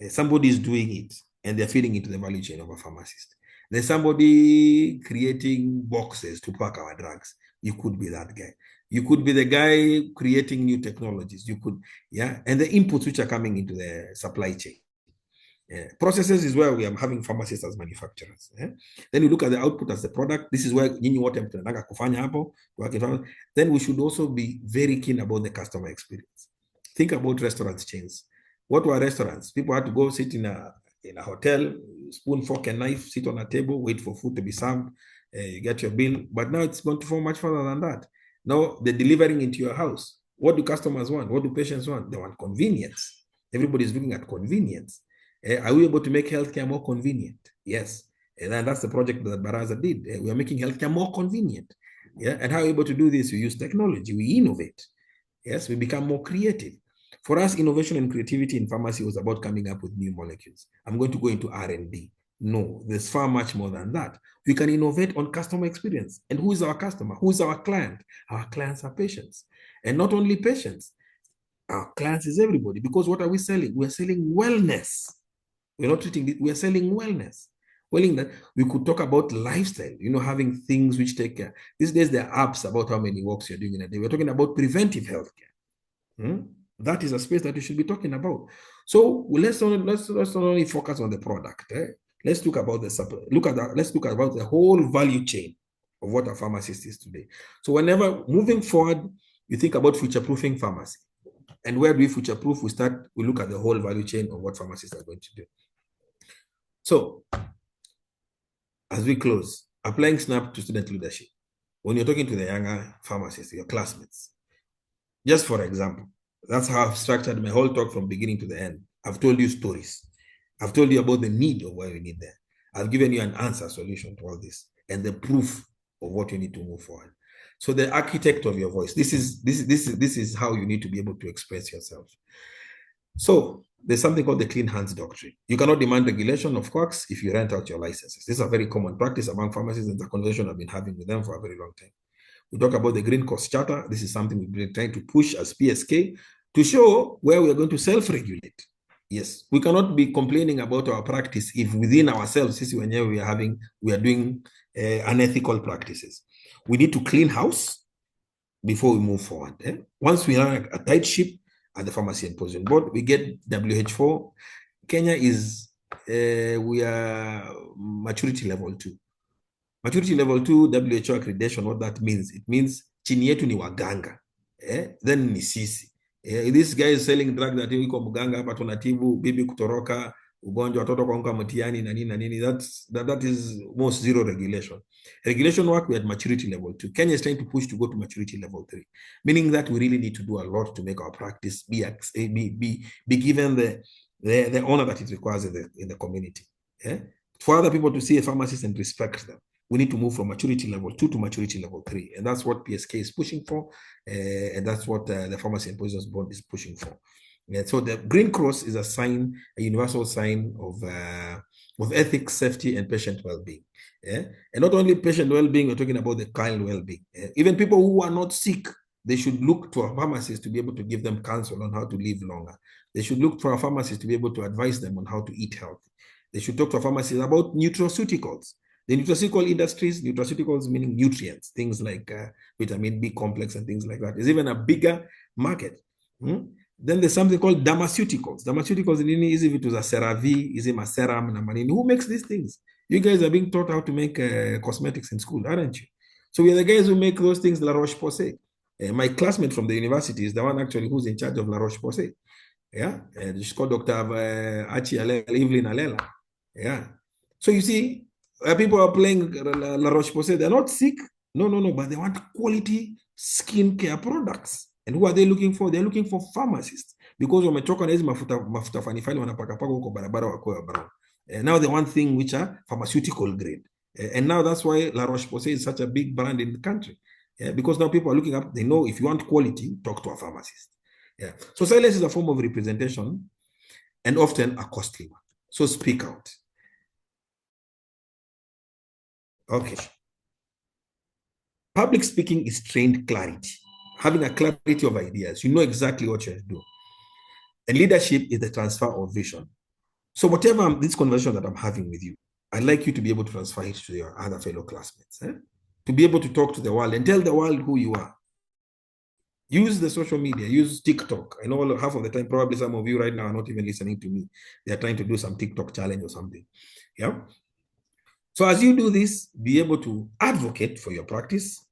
Somebody is doing it and they're feeding into the value chain of a pharmacist. There's somebody creating boxes to pack our drugs. You could be that guy. You could be the guy creating new technologies. You could, and the inputs which are coming into the supply chain. Processes is where we are having pharmacists as manufacturers. Then you look at the output as the product. This is where then we should also be very keen about the customer experience. Think about restaurants chains. What were restaurants? People had to go sit in a hotel, spoon, fork, and knife, sit on a table, wait for food to be served. You get your bill. But now it's going to go much further than that. Now they're delivering into your house. What do customers want? What do patients want? They want convenience. Everybody's looking at convenience. Are we able to make healthcare more convenient? Yes. And that's the project that Baraza did. We are making healthcare more convenient. And how are we able to do this? We use technology. We innovate. Yes, we become more creative. For us, innovation and creativity in pharmacy was about coming up with new molecules. I'm going to go into R&D. No, there's far much more than that. We can innovate on customer experience. And who is our customer? Who is our client? Our clients are patients. And not only patients. Our clients is everybody. Because what are we selling? We're selling wellness. We're not treating it. We're selling wellness. That we could talk about lifestyle, having things which take care. These days, there are apps about how many walks you're doing in a day. We're talking about preventive healthcare. That is a space that we should be talking about. So let's not only focus on the product. Let's look about let's look about the whole value chain of what a pharmacist is today. So whenever moving forward, you think about future-proofing pharmacy. And where do we future-proof? We look at the whole value chain of what pharmacists are going to do. So, as we close, applying SNAP to student leadership. When you're talking to the younger pharmacists, your classmates, just for example, that's how I've structured my whole talk from beginning to the end. I've told you stories. I've told you about the need of why we need there. I've given you an answer solution to all this and the proof of what you need to move forward. So the architect of your voice, this is how you need to be able to express yourself. So there's something called the clean hands doctrine. You cannot demand regulation of quacks if you rent out your licenses. This is a very common practice among pharmacists, and the conversation I've been having with them for a very long time. We talk about the Green Cost Charter. This is something we've been trying to push as PSK to show where we are going to self-regulate. Yes, we cannot be complaining about our practice if within ourselves, we are doing unethical practices. We need to clean house before we move forward. Once we run a tight ship at the Pharmacy and Poison Board, we get WHO. Kenya is we are maturity level 2. Maturity level 2, WHO accreditation, what that means, it means chini yetu ni waganga, then ni sisi. This guy is selling drug that yuko mganga hapa tunatibu bibi kutoroka, ugonjwa, watoto kuanguka mtihani na nini. That is most zero regulation. Regulation work, we at maturity level 2. Kenya is trying to push to go to maturity level 3, meaning that we really need to do a lot to make our practice be given the honor that it requires in the community. For other people to see a pharmacist and respect them, we need to move from maturity level 2 to maturity level 3. And that's what PSK is pushing for. And that's what the Pharmacy and Poisons Board is pushing for. So the Green Cross is a sign, a universal sign of ethics, safety, and patient well-being. And not only patient well-being, we're talking about the child well-being. Even people who are not sick, they should look to a pharmacist to be able to give them counsel on how to live longer. They should look for a pharmacist to be able to advise them on how to eat healthy. They should talk to a pharmacist about nutraceuticals. The nutraceutical industries, nutraceuticals meaning nutrients, things like vitamin B complex and things like that, is even a bigger market. Then there's something called dermaceuticals. Dermaceuticals in any easy to a CeraVe, is a serum, na manini. Who makes these things? You guys are being taught how to make cosmetics in school, aren't you? So we are the guys who make those things, La Roche-Posay. My classmate from the university is the one actually who's in charge of La Roche-Posay. Yeah, she's called Dr. Evelyn Alela. Yeah. So you see, people are playing La Roche-Posay. They're not sick. No, but they want quality skincare products. And who are they looking for? They're looking for pharmacists. Because wametoka na hizi mafuta fanifani wanapaka huko barabara wakoe brown. Now they want things which are pharmaceutical grade. And now that's why La Roche-Posay is such a big brand in the country. Because now people are looking up, they know if you want quality, talk to a pharmacist. Yeah. So silence is a form of representation and often a costly one. So speak out. Okay. Public speaking is trained clarity. Having a clarity of ideas. You know exactly what you're doing. And leadership is the transfer of vision. So whatever this conversation that I'm having with you, I'd like you to be able to transfer it to your other fellow classmates. To be able to talk to the world and tell the world who you are. Use the social media, use TikTok. I know half of the time, probably some of you right now are not even listening to me. They are trying to do some TikTok challenge or something. Yeah. So as you do this, be able to advocate for your practice.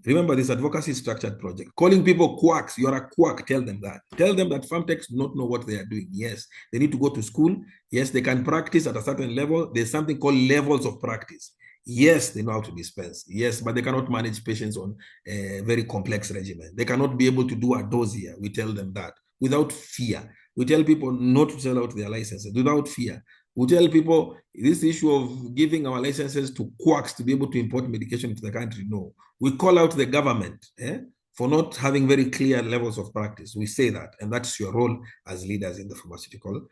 Remember, this advocacy structured project. Calling people quacks, you're a quack, tell them that. Tell them that pharmtechs do not know what they are doing. Yes, they need to go to school. Yes, they can practice at a certain level. There's something called levels of practice. Yes, they know how to dispense. Yes, but they cannot manage patients on a very complex regimen. They cannot be able to do a dossier. We tell them that without fear. We tell people not to sell out their licenses without fear. We tell people this issue of giving our licenses to quacks to be able to import medication into the country. No, we call out the government for not having very clear levels of practice. We say that, and that's your role as leaders in the pharmaceutical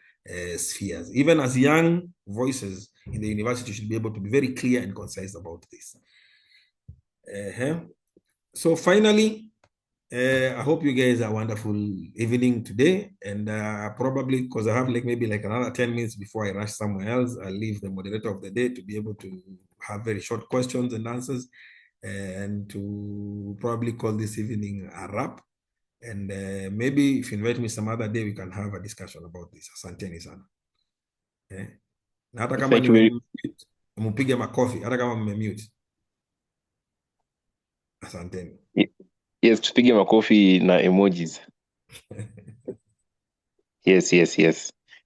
spheres. Even as young voices in the university, you should be able to be very clear and concise about this. So finally, I hope you guys are a wonderful evening today. And probably because I have maybe another 10 minutes before I rush somewhere else, I'll leave the moderator of the day to be able to have very short questions and answers and to probably call this evening a wrap. And maybe if you invite me some other day, we can have a discussion about this. Asanteni sana. Hata kama mpige makofi, hata kama mmemute. Asanteni. Yes, tupige makofi na emojis. Yes.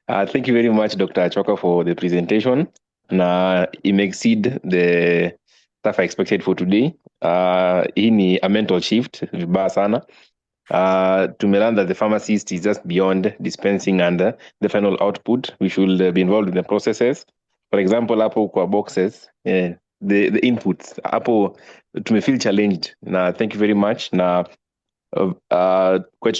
Thank you very much, Dr. Achoka, for the presentation. It may exceed the stuff I expected for today. Hii ni a mental shift, vibaya sana. Tumelearn that the pharmacist is just beyond dispensing and the final output. We should be involved in the processes. For example, hapo kwa boxes, the inputs, hapo tumefeel challenged. Thank you very much. Quite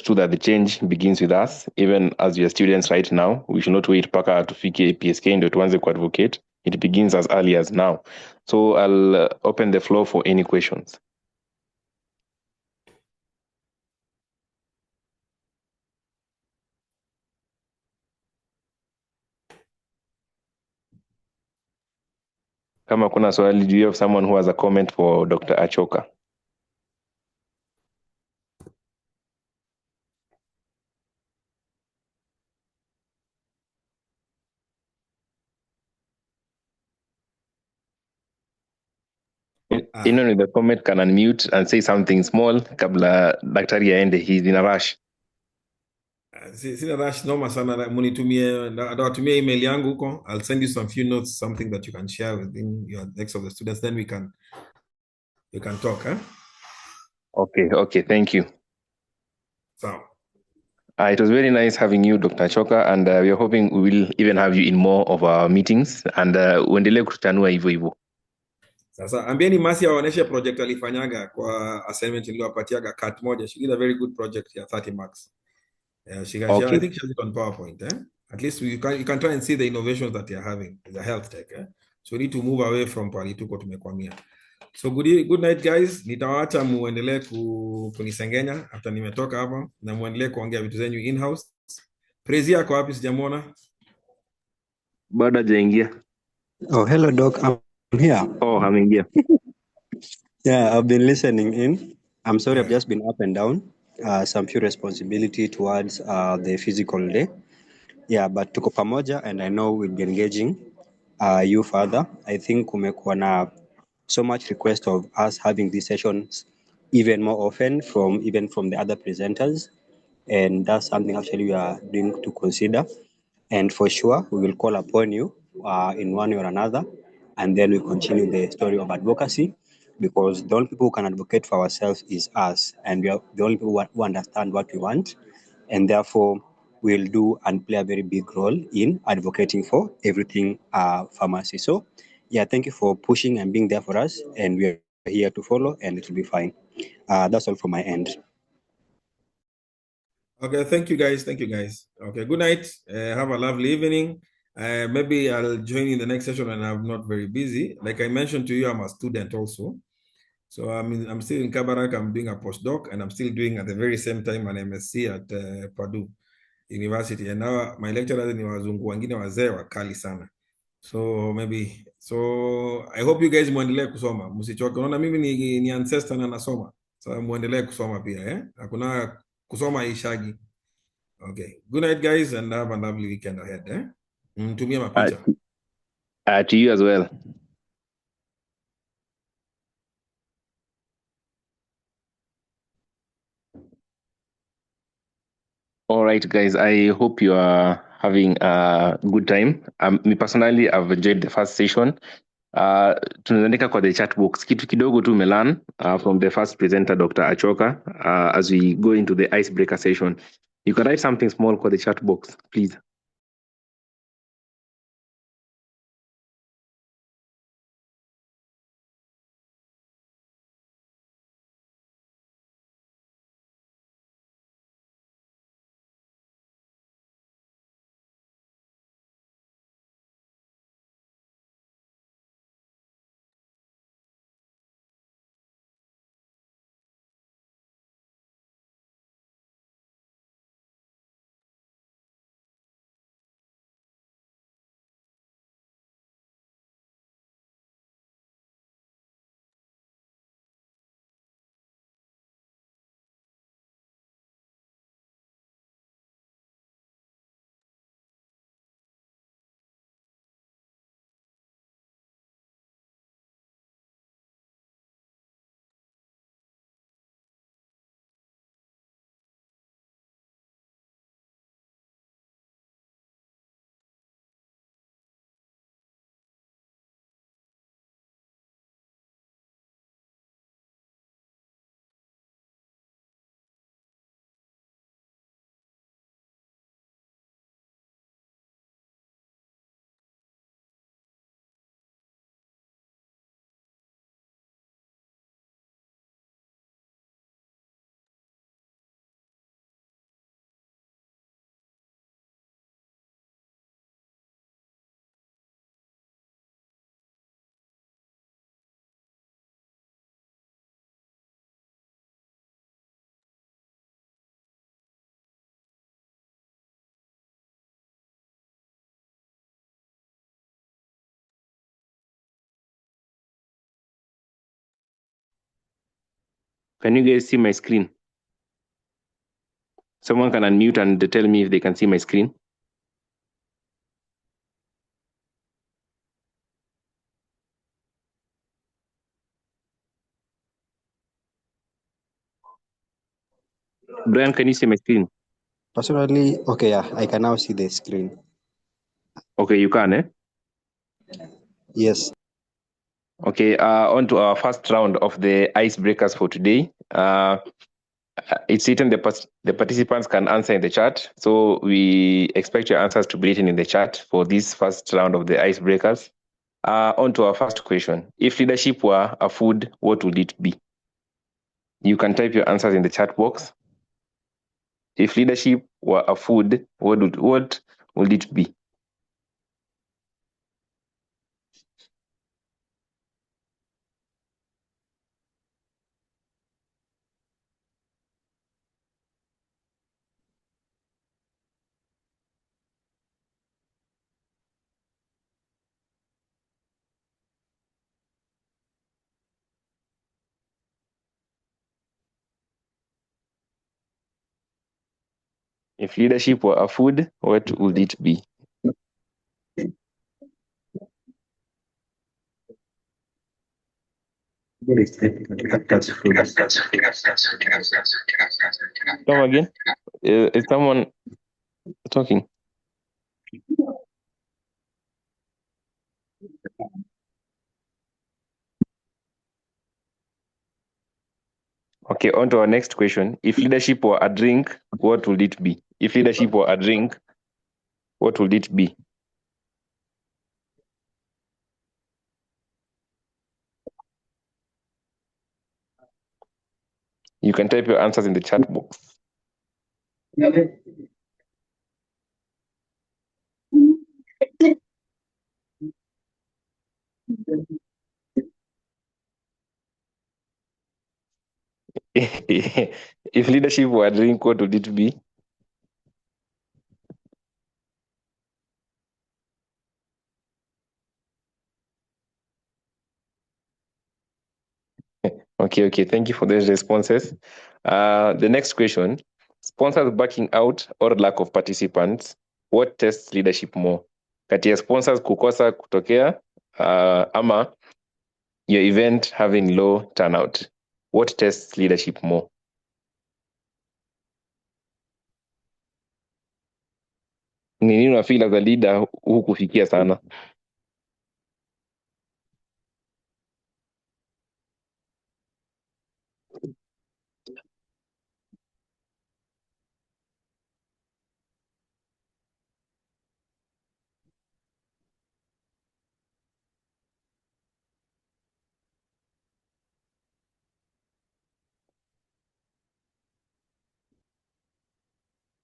true that the change begins with us. Even as we are students right now, we should not wait mpaka tufike PSK ndio tuanze kuadvocate. It begins as early as now. So I'll open the floor for any questions. Kama kuna swali, do you have someone who has a comment for Dr. Achoka? Anyone with a comment can unmute and say something small kabla daktari aende. He's in a rush. Sina rush noma sana, munitumie ndawatumia email yangu huko. I'll send you some few notes, something that you can share within your next of the students, then we can talk, huh? Okay, thank you. So It was very nice having you, Dr. Choka, and we are hoping we will even have you in more of our meetings, and uendelee kututanua hivyo hivyo. Sasa ambieni Masi aoneshe project alifanyaga kwa assignment niliyowapatiaga cut moja. She did a very good project ya 30 marks. I think she has it on PowerPoint. At least you can try and see the innovations that you're having in the health tech. So we need to move away from palituko tumekwamia. So good night guys. Nitawaacha muendelee kunisengenya after nimetoka hapa na muendelee kuongea vitu zenyu in house. Praise yako wapi sijamuona? Bado hajaingia. Oh, hello doc. I'm here. Oh, ameingia. Yeah, I've been listening in. I'm sorry, I've just been up and down. Some few responsibility towards the physical day. Yeah, but tuko pamoja and I know we'll be engaging you further. I think kumekuwa na so much request of us having these sessions even more often from the other presenters, and that's something actually we are doing to consider. And for sure, we will call upon you in one way or another, and then we continue the story of advocacy, because the only people who can advocate for ourselves is us, and we are the only people who understand what we want, and therefore we'll do and play a very big role in advocating for everything pharmacy. So yeah, thank you for pushing and being there for us, and we are here to follow, and it will be fine. That's all from my end. Okay, thank you guys. Okay, good night. Have a lovely evening. Maybe I'll join in the next session when I'm not very busy. Like I mentioned to you, I'm a student also. So I'm still in Kabarak. I'm doing a postdoc, and I'm still doing at the very same time an MSc at Purdue University. And now my lecturers ni wazungu wengine wazee wakali sana. So I hope you guys muendelee kusoma. Msichoke. Unaona mimi ni ancestor na nasoma. So muendelee kusoma pia, Hakuna kusoma ishagi. Okay. Good night guys, and have a lovely weekend ahead, Mtumie mapicha. To you as well. All right, guys. I hope you are having a good time. Me personally, I've enjoyed the first session. Tunaandika kwa the chat box kitu kidogo tu melan from the first presenter, Dr. Achoka, as we go into the icebreaker session. You can write something small for the chat box, please. Can you guys see my screen? Someone can unmute and tell me if they can see my screen. Brian, can you see my screen? Personally, okay, yeah, I can now see the screen. Okay, you can, eh? Yes. Okay, on to our first round of the icebreakers for today. It's written the participants can answer in the chat. So we expect your answers to be written in the chat for this first round of the icebreakers. On to our first question. If leadership were a food, what would it be? You can type your answers in the chat box. If leadership were a food, what would it be? If leadership were a food, what would it be? Come again? Is someone talking? Okay, on to our next question. If leadership were a drink, what would it be? If leadership were a drink, what would it be? You can type your answers in the chat box. If leadership were a drink, what would it be? Okay. Thank you for those responses. The next question: sponsors backing out or lack of participants, what tests leadership more? Kati ya sponsors kukosa kutokea, ama your event having low turnout, what tests leadership more? Ni nini unafeel as a leader hukufikia sana?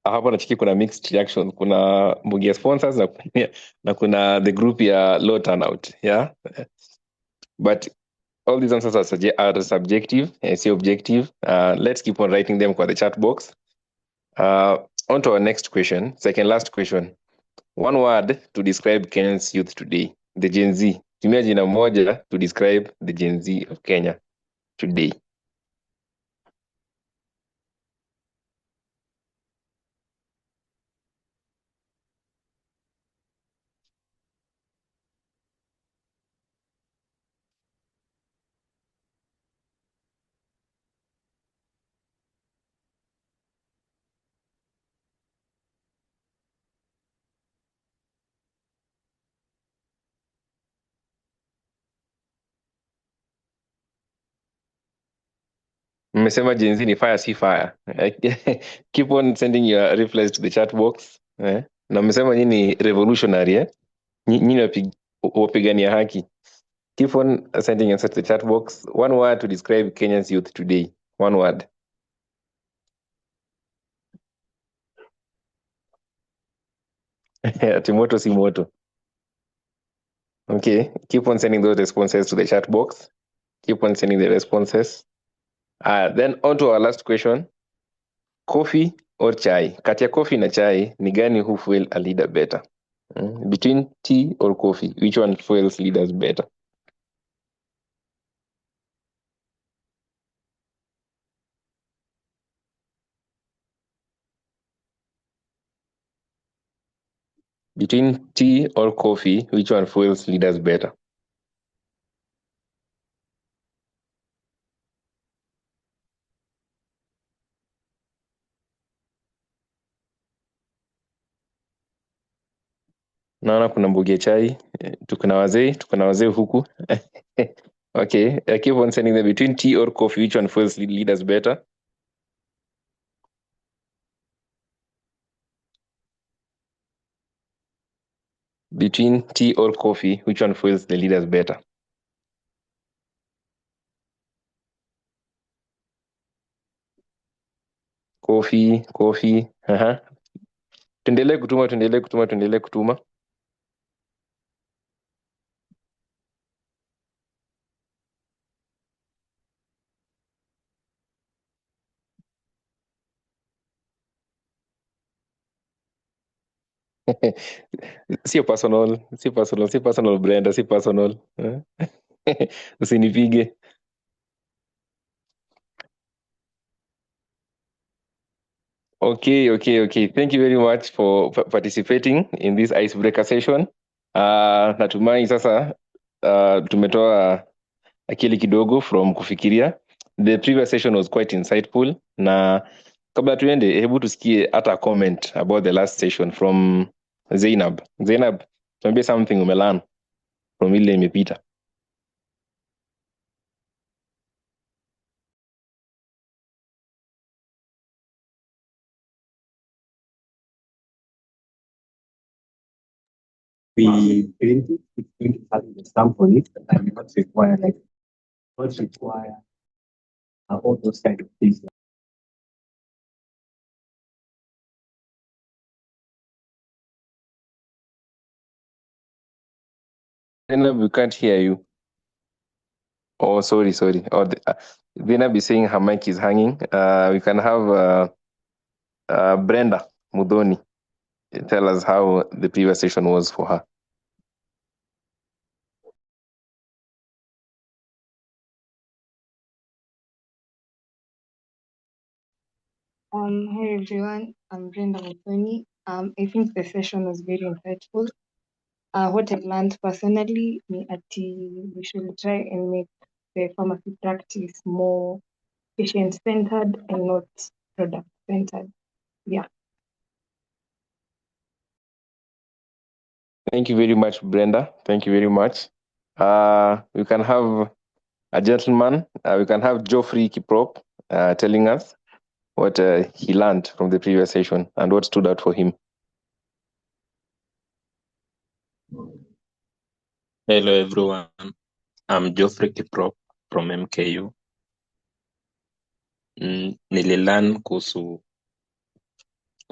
Hapo nachiki kuna mixed reaction, kuna mbugi ya sponsors na kuna the group ya low turnout, yeah. But all these answers are subjective, say objective. Let's keep on writing them for the chat box. On to our next question, second last question. One word to describe Kenya's youth today, the Gen Z. Tumia jina moja to describe the Gen Z of Kenya today. Mmesema Gen Z ni fire si fire. Keep on sending your replies to the chat box. Na mmesema nyinyi revolutionary, nyinyi wapigania haki. Keep on sending answers to the chat box. One word to describe Kenya's youth today. One word. Ati moto si moto. Okay, keep on sending those responses to the chat box. Keep on sending the responses. Then on to our last question. Coffee or chai? Kati ya coffee na chai, ni gani who fuel a leader better? Between tea or coffee, which one fuels leaders better? Between tea or coffee, which one fuels leaders better? Naona kuna mbuge chai. Tuko na wazee huku. Okay, I keep on saying that between tea or coffee, which one feels leaders better? Between tea or coffee, which one feels the leaders better? Coffee. Tuendelee kutuma. Sio personal Brenda, si personal. Usinipige. Okay. Thank you very much for participating in this icebreaker session. Natumai sasa tumetoa akili kidogo from kufikiria. The previous session was quite insightful, na kabla tuende, hebu tusikie hata comment about the last session from Zainab. Zainab, tuambie something umelearn from ile imepita. We print it, it's going to have the stamp on it, and not require all those kind of things. Zainab, we can't hear you. Oh, sorry. Zainab is saying her mic is hanging. We can have Brenda Mudoni tell us how the previous session was for her. Hi everyone, I'm Brenda Muthoni. I think the session was very insightful. What I learned personally, we should try and make the pharmacy practice more patient-centered and not product-centered. Yeah. Thank you very much, Brenda. Thank you very much. We can have a gentleman. We can have Geoffrey Kiprop telling us what he learned from the previous session and what stood out for him. Hello everyone, I'm Geoffrey Kiprop from MKU. Nililearn kuhusu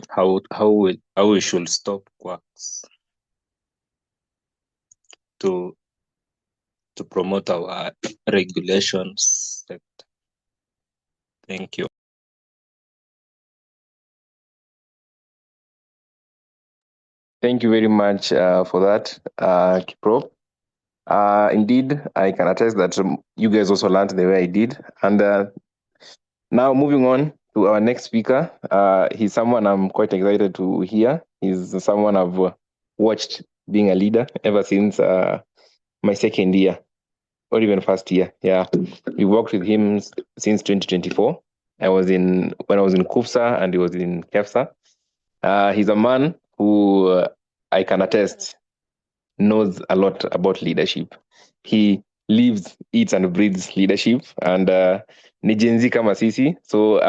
how we should stop quacks to promote our regulations sector. Thank you. Thank you very much for that, Kiprop. Indeed, I can attest that you guys also learned the way I did. And now moving on to our next speaker. He's someone I'm quite excited to hear. He's someone I've watched being a leader ever since my second year or even first year. Yeah, we worked with him since 2024. When I was in KUFSA and he was in KEFSA. He's a man who I can attest knows a lot about leadership. He lives, eats and breathes leadership, and ni Gen Z kama sisi. So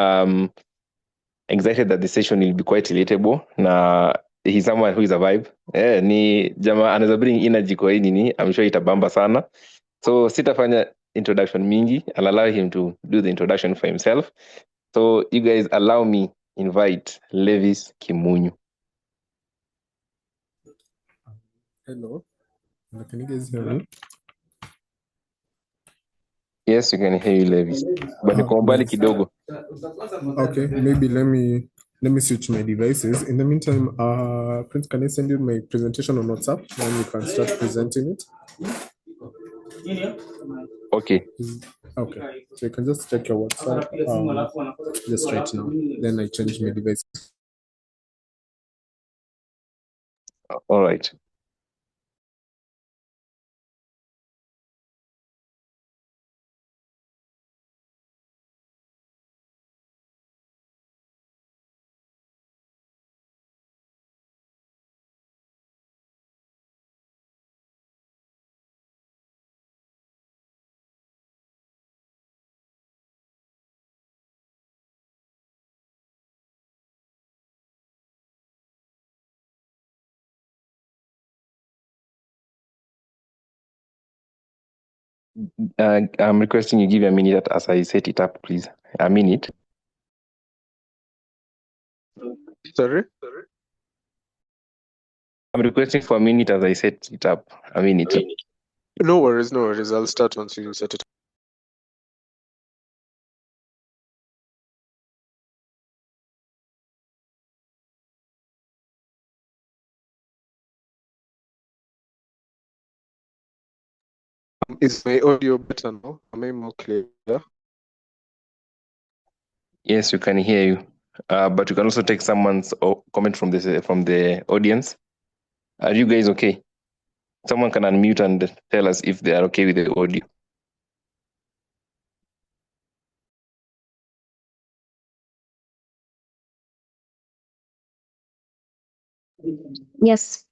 excited that the session will be quite relatable. Na he's someone who is a vibe. Ni jamaa anaweza bring energy kwa hii nini. I'm sure itabamba sana. So sitafanya introduction mingi. I'll allow him to do the introduction for himself. So you guys allow me invite Levis Kimunyu. Hello. Can you guys hear me? Yes, you can hear you, Levis. But niko mbali kidogo. Okay, maybe let me switch my devices. In the meantime, Prince, can I send you my presentation on WhatsApp? Then you can start presenting it. Okay. Okay. So you can just check your WhatsApp just right now. Then I change my device. All right. I'm requesting you give a minute as I set it up, please. A minute. Sorry? I'm requesting for a minute as I set it up. A minute. No worries, no worries. I'll start once you set it up. Is my audio better now? Am I more clear? Yes, we can hear you. But you can also take someone's comment from the audience. Are you guys okay? Someone can unmute and tell us if they are okay with the audio. Yes.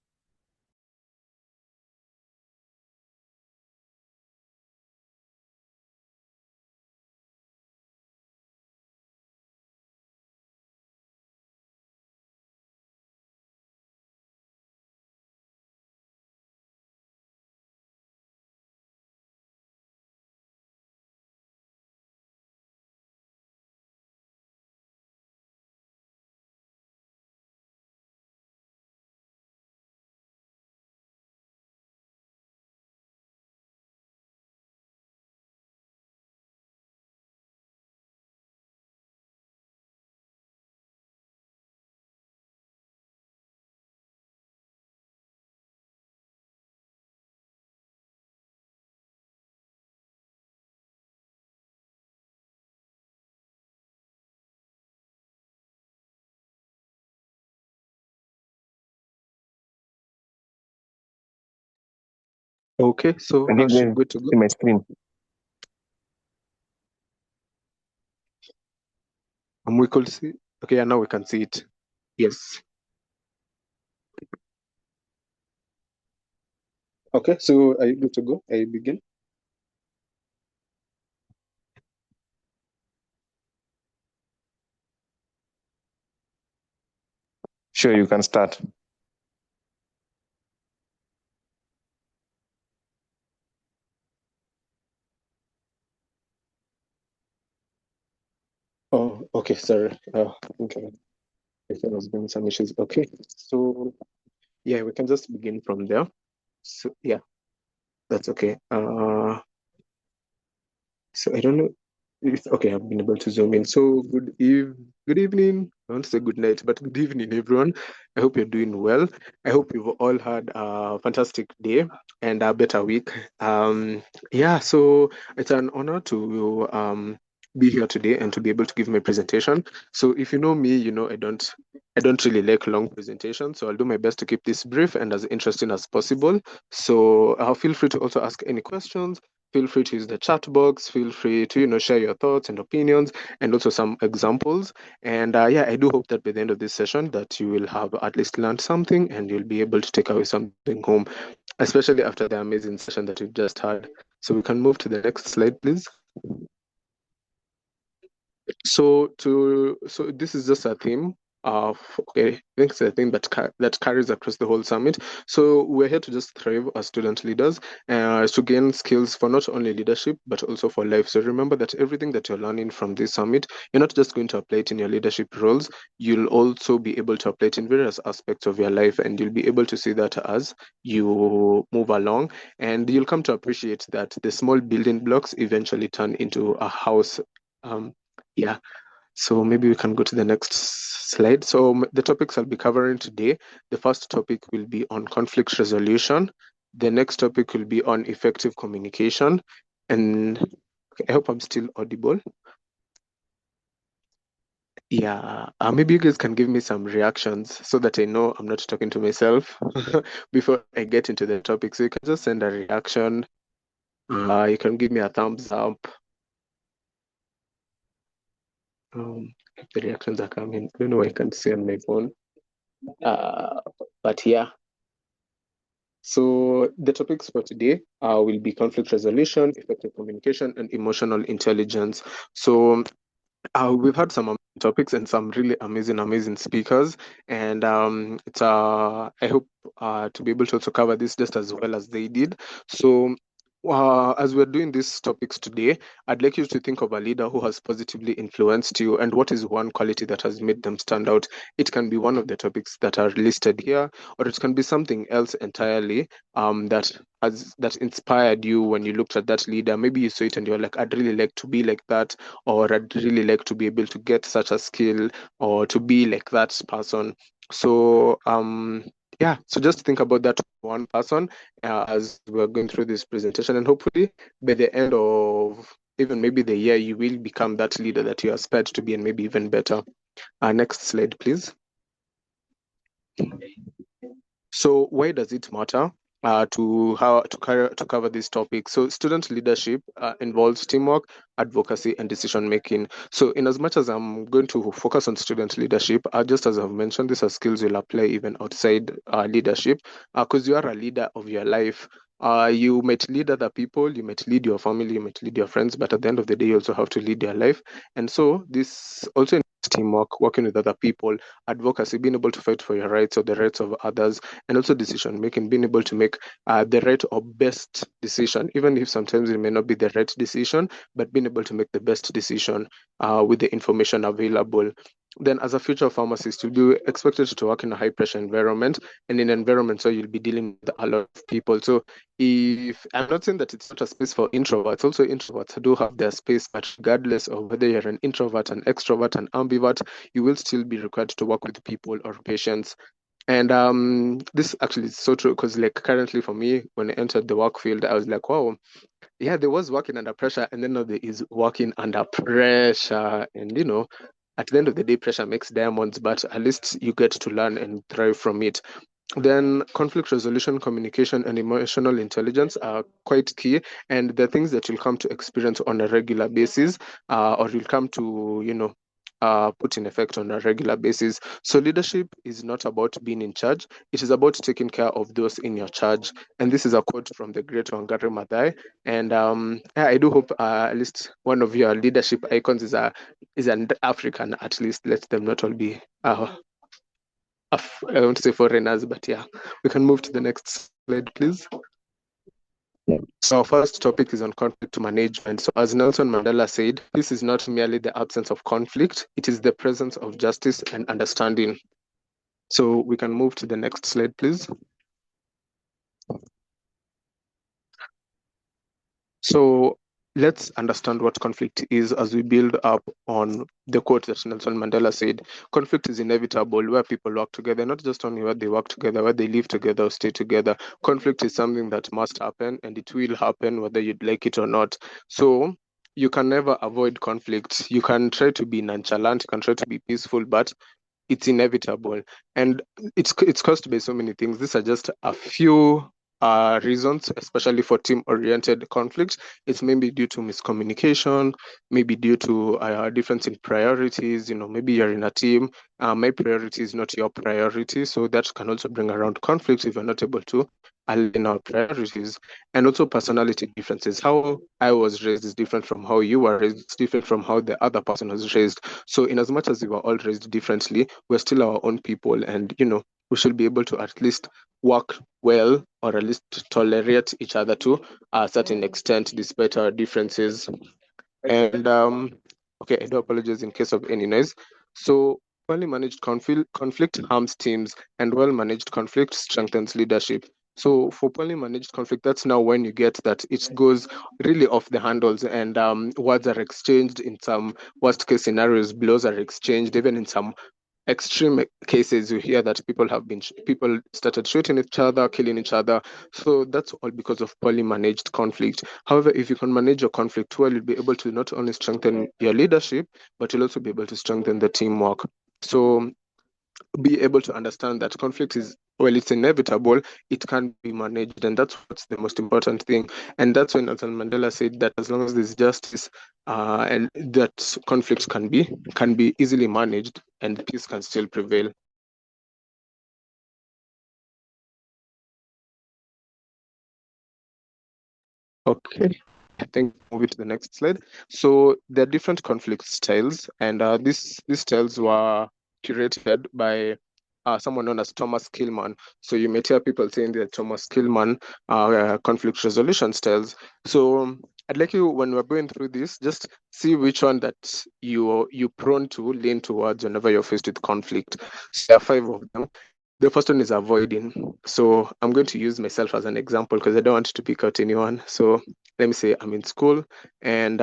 Okay, so Can you guys good to go. see my screen? We could see. Okay, yeah, now we can see it. Yes. Okay, so are you good to go? I begin. Sure, you can start. Oh, okay, sorry. Okay. I thought I was having some issues. Okay, so yeah, we can just begin from there. So yeah, that's okay. So I don't know. Okay, I've been able to zoom in. So good evening. I want to say good night, but good evening, everyone. I hope you're doing well. I hope you've all had a fantastic day and a better week. Yeah, so it's an honor to be here today and to be able to give my presentation. So if you know me, you know I don't really like long presentations, so I'll do my best to keep this brief and as interesting as possible. So feel free to also ask any questions. Feel free to use the chat box. Feel free to share your thoughts and opinions and also some examples. And yeah, I do hope that by the end of this session that you will have at least learned something and you'll be able to take away something home, especially after the amazing session that we've just had. So we can move to the next slide, please. So this is just a theme. Okay, I think it's a thing that carries across the whole summit. So we're here to just thrive as student leaders, to gain skills for not only leadership but also for life. So remember that everything that you're learning from this summit, you're not just going to apply it in your leadership roles. You'll also be able to apply it in various aspects of your life, and you'll be able to see that as you move along, and you'll come to appreciate that the small building blocks eventually turn into a house. Yeah, so maybe we can go to the next slide. So the topics I'll be covering today, the first topic will be on conflict resolution. The next topic will be on effective communication. And okay, I hope I'm still audible. Yeah, maybe you guys can give me some reactions so that I know I'm not talking to myself before I get into the topic. So you can just send a reaction. You can give me a thumbs up. If the reactions are coming, I don't know why I can't see on my phone. But yeah. So the topics for today will be conflict resolution, effective communication, and emotional intelligence. So we've had some topics and some really amazing speakers, and I hope to be able to also cover this just as well as they did. So as we're doing these topics today, I'd like you to think of a leader who has positively influenced you and what is one quality that has made them stand out. It can be one of the topics that are listed here, or it can be something else entirely that inspired you when you looked at that leader. Maybe you saw it and you're like, I'd really like to be like that, or I'd really like to be able to get such a skill or to be like that person. So yeah, so just think about that one person as we're going through this presentation, and hopefully by the end of even maybe the year, you will become that leader that you aspired to be, and maybe even better. Next slide, please. So why does it matter to cover this topic? So student leadership involves teamwork, advocacy, and decision making. So in as much as I'm going to focus on student leadership, just as I've mentioned, these are skills you'll apply even outside leadership, because you are a leader of your life. You might lead other people, you might lead your family, you might lead your friends, but at the end of the day, you also have to lead your life. And so this also involves teamwork, working with other people, advocacy, being able to fight for your rights or the rights of others, and also decision making, being able to make the right or best decision, even if sometimes it may not be the right decision, but being able to make the best decision with the information available. Then as a future pharmacist, you'll be expected to work in a high pressure environment, and in an environment where you'll be dealing with a lot of people. So if I'm not saying that it's not a space for introverts, also introverts do have their space, but regardless of whether you're an introvert, an extrovert, an ambivert, you will still be required to work with people or patients. And this actually is so true, because like currently for me, when I entered the work field, I was like, wow, yeah, there was working under pressure, and then now there is working under pressure. And at the end of the day, pressure makes diamonds, but at least you get to learn and thrive from it. Then conflict resolution, communication, and emotional intelligence are quite key, and the things that you'll come to experience on a regular basis, or you'll come to put in effect on a regular basis. So leadership is not about being in charge; it is about taking care of those in your charge. And this is a quote from the great Wangari Maathai. And I do hope at least one of your leadership icons is an African. At least let them not all be. I want to say foreigners, but yeah, we can move to the next slide, please. So our first topic is on conflict management. So as Nelson Mandela said, this is not merely the absence of conflict, it is the presence of justice and understanding. So we can move to the next slide, please. So let's understand what conflict is as we build up on the quote that Nelson Mandela said. Conflict is inevitable where people work together, not just only where they work together, where they live together or stay together. Conflict is something that must happen, and it will happen whether you'd like it or not. So you can never avoid conflict. You can try to be nonchalant, you can try to be peaceful, but it's inevitable, and it's caused by so many things. These are just a few reasons, especially for team-oriented conflicts. It's maybe due to miscommunication, maybe due to a difference in priorities. Maybe you're in a team, my priority is not your priority, so that can also bring around conflicts if you're not able to align our priorities. And also personality differences. How I was raised is different from how you were raised. It's different from how the other person was raised. So in as much as we were all raised differently, we're still our own people, and we should be able to at least work well, or at least tolerate each other to a certain extent despite our differences. And okay, I do apologize in case of any noise. So poorly managed conflict harms teams, and well-managed conflict strengthens leadership. So for poorly managed conflict, that's now when you get that it goes really off the handles, and words are exchanged. In some worst case scenarios, blows are exchanged. Even in some extreme cases, you hear that people started shooting each other, killing each other. So that's all because of poorly managed conflict. However, if you can manage your conflict well, you'll be able to not only strengthen your leadership, but you'll also be able to strengthen the teamwork. So be able to understand that conflict is, well, it's inevitable, it can be managed, and that's what's the most important thing. And that's when Nelson Mandela said that as long as there's justice, and that conflicts can be easily managed, and peace can still prevail. Okay, I think moving to the next slide. So there are different conflict styles, and these styles were curated by someone known as Thomas Kilmann. So you may hear people saying the Thomas Kilmann conflict resolution styles. So I'd like you, when we're going through this, just see which one that you're prone to lean towards whenever you're faced with conflict. So there are 5 of them. The first one is avoiding. So I'm going to use myself as an example because I don't want to pick out anyone. So let me say I'm in school and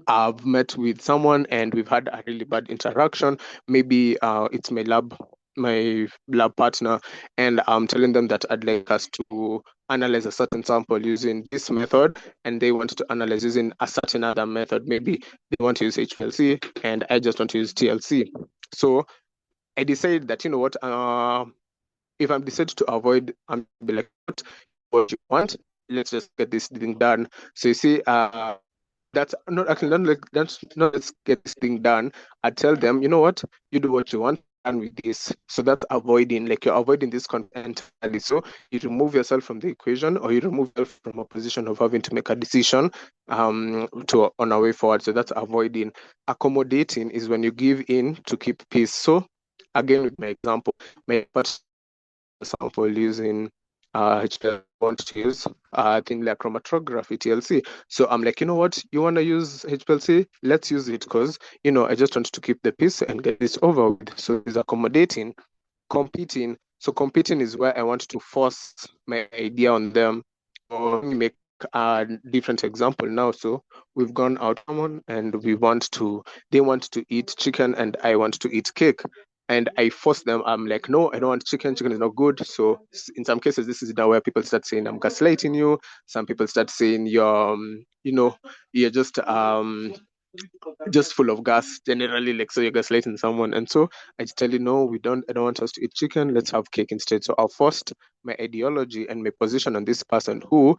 I've met with someone and we've had a really bad interaction. Maybe it's my lab partner, and I'm telling them that I'd like us to analyze a certain sample using this method, and they want to analyze using a certain other method. Maybe they want to use HPLC and I just want to use TLC. So I decided that, you know what, if I'm decided to avoid, I'm be like, what you want, let's just get this thing done. So you see, that's not actually not like that's not let's get this thing done. I tell them, you know what, you do what you want and with this. So that's avoiding, like you're avoiding this content entirely. So you remove yourself from the equation, or you remove yourself from a position of having to make a decision to on a way forward. So that's avoiding. Accommodating is when you give in to keep peace. So again, with my example, my first sample using HPL, want to use thing like chromatography TLC. So I'm like, you know what, you want to use HPLC, let's use it, because you know I just want to keep the peace and get this over with. So it's accommodating. Competing. So competing is where I want to force my idea on them. Or let me make a different example now. So we've gone out common and they want to eat chicken and I want to eat cake. And I force them. I'm like, no, I don't want chicken. Chicken is not good. So in some cases, this is now where people start saying I'm gaslighting you. Some people start saying you're, you're just full of gas generally, like, so you're gaslighting someone. And so I tell you, no, I don't want us to eat chicken, let's have cake instead. So I'll forced my ideology and my position on this person, who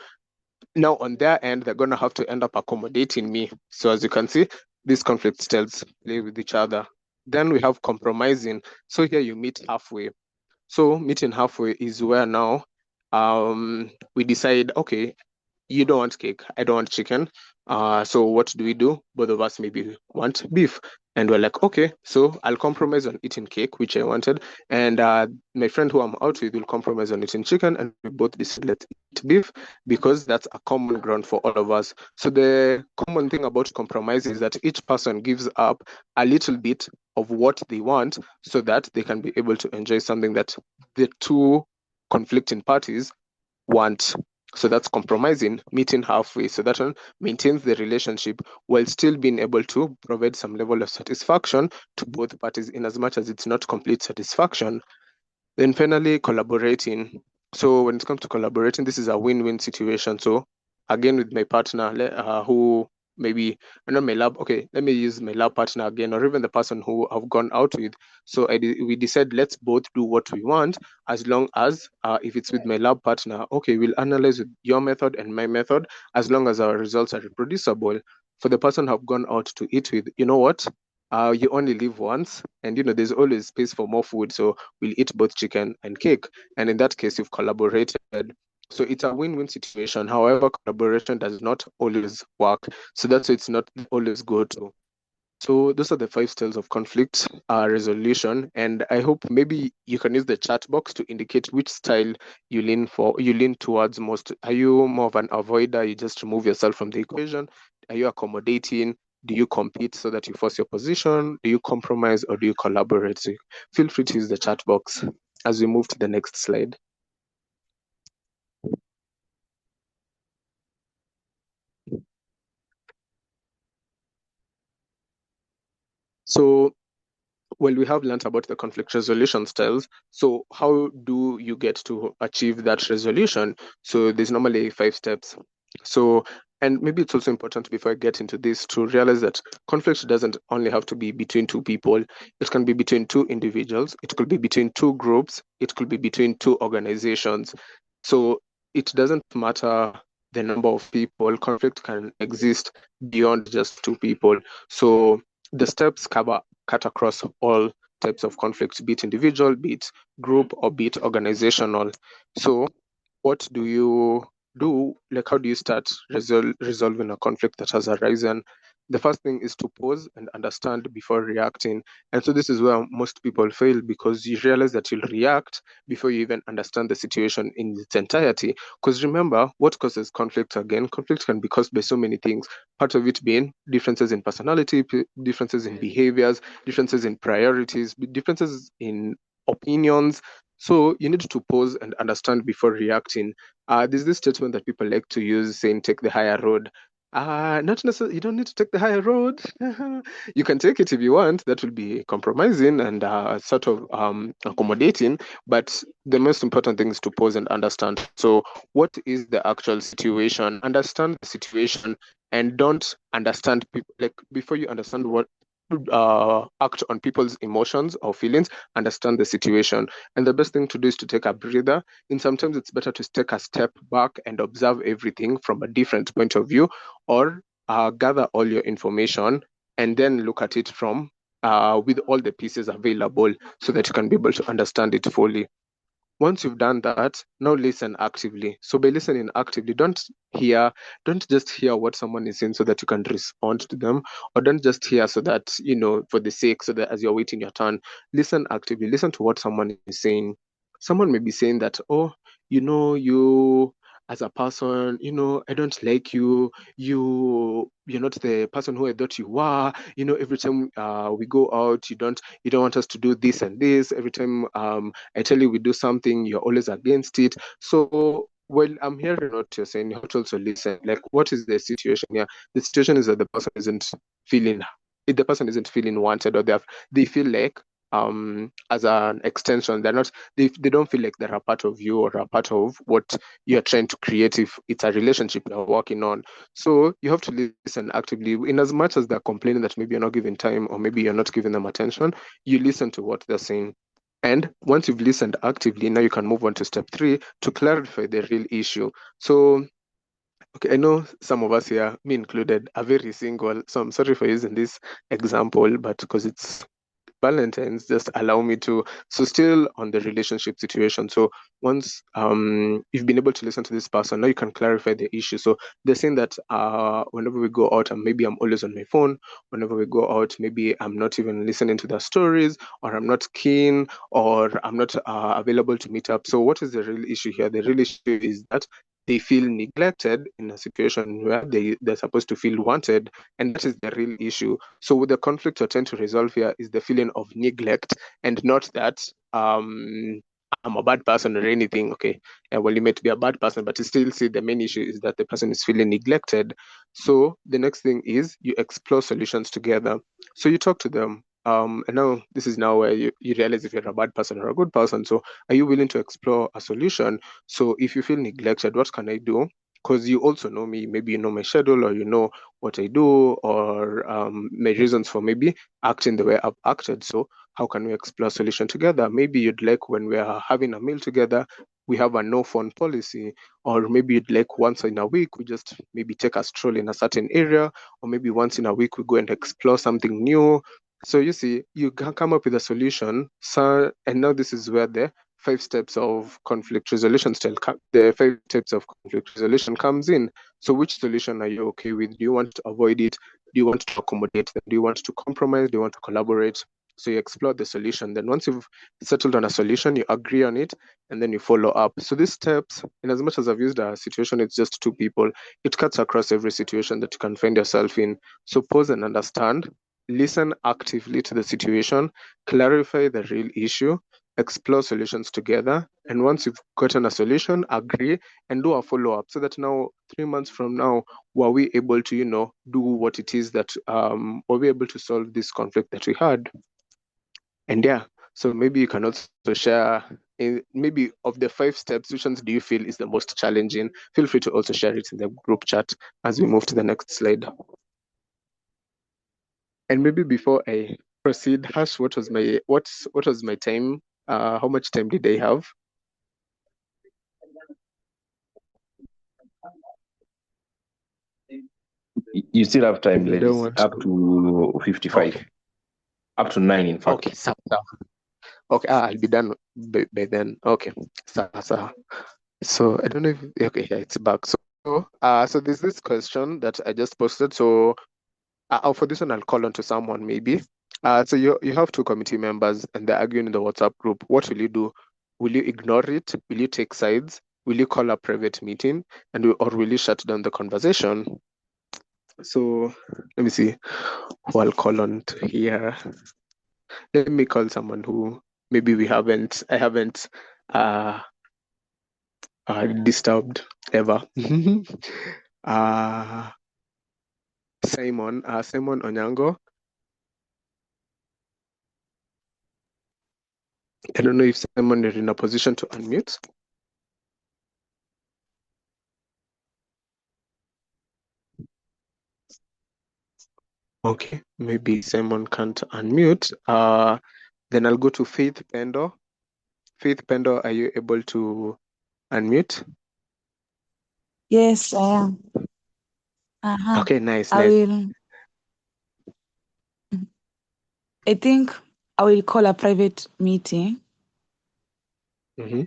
now on their end they're going to have to end up accommodating me. So as you can see, these conflict styles play with each other. Then we have compromising. So here you meet halfway. So meeting halfway is where now we decide, okay, you don't want cake, I don't want chicken. So what do? Both of us maybe want beef. And we're like, okay, so I'll compromise on eating cake, which I wanted. And my friend who I'm out with will compromise on eating chicken. And we both decide let's eat beef because that's a common ground for all of us. So the common thing about compromise is that each person gives up a little bit of what they want so that they can be able to enjoy something that the two conflicting parties want. So that's compromising, meeting halfway. So that one maintains the relationship while still being able to provide some level of satisfaction to both parties, in as much as it's not complete satisfaction. Then finally, collaborating. So when it comes to collaborating, this is a win-win situation. So again, with my partner who maybe not my lab, okay, let me use my lab partner again, or even the person who I've gone out with. So we decide let's both do what we want, as long as if it's with my lab partner, okay, we'll analyze with your method and my method, as long as our results are reproducible. For the person I've gone out to eat with, you know what, you only live once, and there's always space for more food, so we'll eat both chicken and cake. And in that case, you've collaborated. So it's a win-win situation. However, collaboration does not always work. So that's why it's not always good. So those are the 5 styles of conflict resolution. And I hope maybe you can use the chat box to indicate which style you lean towards most. Are you more of an avoider? You just remove yourself from the equation? Are you accommodating? Do you compete so that you force your position? Do you compromise, or do you collaborate? So feel free to use the chat box as we move to the next slide. So, well, we have learned about the conflict resolution styles. So how do you get to achieve that resolution? So there's normally 5 steps. So, and maybe it's also important before I get into this to realize that conflict doesn't only have to be between 2 people. It can be between 2 individuals. It could be between 2 groups. It could be between 2 organizations. So it doesn't matter the number of people. Conflict can exist beyond just 2 people. So the steps cut across all types of conflicts, be it individual, be it group, or be it organizational. So what do you do? Like, how do you start resolving a conflict that has arisen? The first thing is to pause and understand before reacting. And so this is where most people fail, because you realize that you'll react before you even understand the situation in its entirety. Because remember, what causes conflict again? Conflict can be caused by so many things. Part of it being differences in personality, differences in behaviors, differences in priorities, differences in opinions. So you need to pause and understand before reacting. There's this statement that people like to use saying, take the higher road. Not necessarily, you don't need to take the higher road. You can take it if you want. That will be compromising and sort of accommodating. But the most important thing is to pause and understand. So, what is the actual situation? Understand the situation and don't understand people. Like, before you understand what act on people's emotions or feelings, understand the situation. And the best thing to do is to take a breather. And sometimes it's better to take a step back and observe everything from a different point of view, or gather all your information and then look at it from with all the pieces available, so that you can be able to understand it fully. Once you've done that, now listen actively. So by listening actively, don't just hear what someone is saying so that you can respond to them, or don't just hear so that, for the sake, so that as you're waiting your turn. Listen actively. Listen to what someone is saying. Someone may be saying that, oh, you as a person, I don't like you. You're not the person who I thought you were. Every time we go out, you don't want us to do this and this. Every time I tell you we do something, you're always against it. So, well, I'm hearing what you're saying. You have to also listen. Like, what is the situation here? The situation is that the person isn't feeling wanted, or they feel like as an extension, they don't feel like they're a part of you or a part of what you're trying to create, if it's a relationship you're working on. So you have to listen actively. In as much as they're complaining that maybe you're not giving time, or maybe you're not giving them attention, you listen to what they're saying. And once you've listened actively, now you can move on to step 3 to clarify the real issue. So, okay, I know some of us here, me included, are very single. So I'm sorry for using this example, but because it's Valentine's, just allow me to. So still on the relationship situation. So once you've been able to listen to this person, now you can clarify the issue. So they're saying that whenever we go out, and maybe I'm always on my phone. Whenever we go out, maybe I'm not even listening to their stories, or I'm not keen, or I'm not available to meet up. So what is the real issue here? The real issue is that they feel neglected in a situation where they're supposed to feel wanted, and that is the real issue. So with the conflict we're trying to resolve here is the feeling of neglect, and not that I'm a bad person or anything. Okay, well, you may be a bad person, but you still see the main issue is that the person is feeling neglected. So the next thing is you explore solutions together. So you talk to them. And now this is now where you realize if you're a bad person or a good person. So are you willing to explore a solution? So if you feel neglected, what can I do? Because you also know me, maybe you know my schedule, or you know what I do, or my reasons for maybe acting the way I've acted. So how can we explore a solution together? Maybe you'd like, when we are having a meal together, we have a no phone policy, or maybe you'd like once in a week we just maybe take a stroll in a certain area, or maybe once in a week we go and explore something new. So you see, you can come up with a solution. So, and now this is where the 5 steps of conflict resolution the 5 steps of conflict resolution comes in. So which solution are you okay with? Do you want to avoid it? Do you want to accommodate them? Do you want to compromise? Do you want to collaborate? So you explore the solution. Then once you've settled on a solution, you agree on it, and then you follow up. So these steps, in as much as I've used a situation, it's just 2 people, it cuts across every situation that you can find yourself in. So pause and understand, listen actively to the situation, clarify the real issue, explore solutions together. And once you've gotten a solution, agree and do a follow-up, so that now 3 months from now, were we able to, do what it is that were we able to solve this conflict that we had? And yeah, so maybe you can also share maybe of the 5 steps, which ones do you feel is the most challenging? Feel free to also share it in the group chat as we move to the next slide. And maybe before I proceed, Hash, what was my time? How much time did I have? You still have time, ladies, up to 55. Okay. Up to 9, in fact. Okay, so. Okay, I'll be done by then. Okay, so I don't know if, okay, yeah, it's back. So there's this question that I just posted. So for this one, I'll call on to someone maybe. So you have two committee members and they're arguing in the WhatsApp group. What will you do? Will you ignore it? Will you take sides? Will you call a private meeting or will you shut down the conversation? So let me see who I'll call on to here. Let me call someone who maybe I haven't disturbed ever. Simon Onyango. I don't know if Simon is in a position to unmute. Okay, maybe Simon can't unmute. Then I'll go to Faith Pendo. Faith Pendo, are you able to unmute? Yes, I am. Okay, nice. I think I will call a private meeting. Mm-hmm.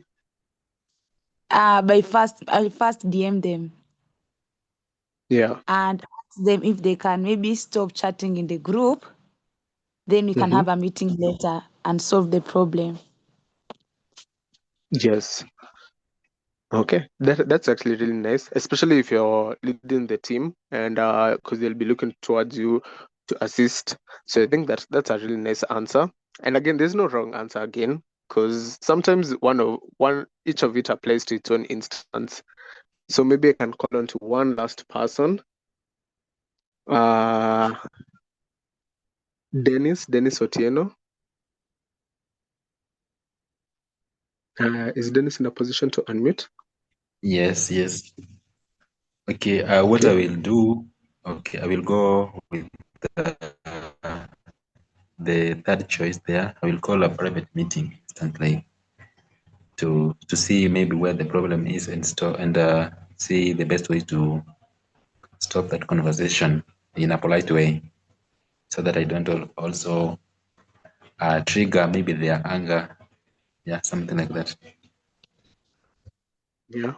I will first DM them. Yeah. And ask them if they can maybe stop chatting in the group. Then we can have a meeting later and solve the problem. Yes. Okay, that's actually really nice, especially if you're leading the team and because they'll be looking towards you to assist. So I think that's a really nice answer. And again, there's no wrong answer again, because sometimes each of it applies to its own instance. So maybe I can call on to one last person. Dennis Otieno. Is Dennis in a position to unmute? Yes. Okay, what I will do, okay, I will go with the third choice there. I will call a private meeting instantly to see maybe where the problem is and see the best way to stop that conversation in a polite way, so that I don't also trigger maybe their anger. Yeah, something like that. Yeah,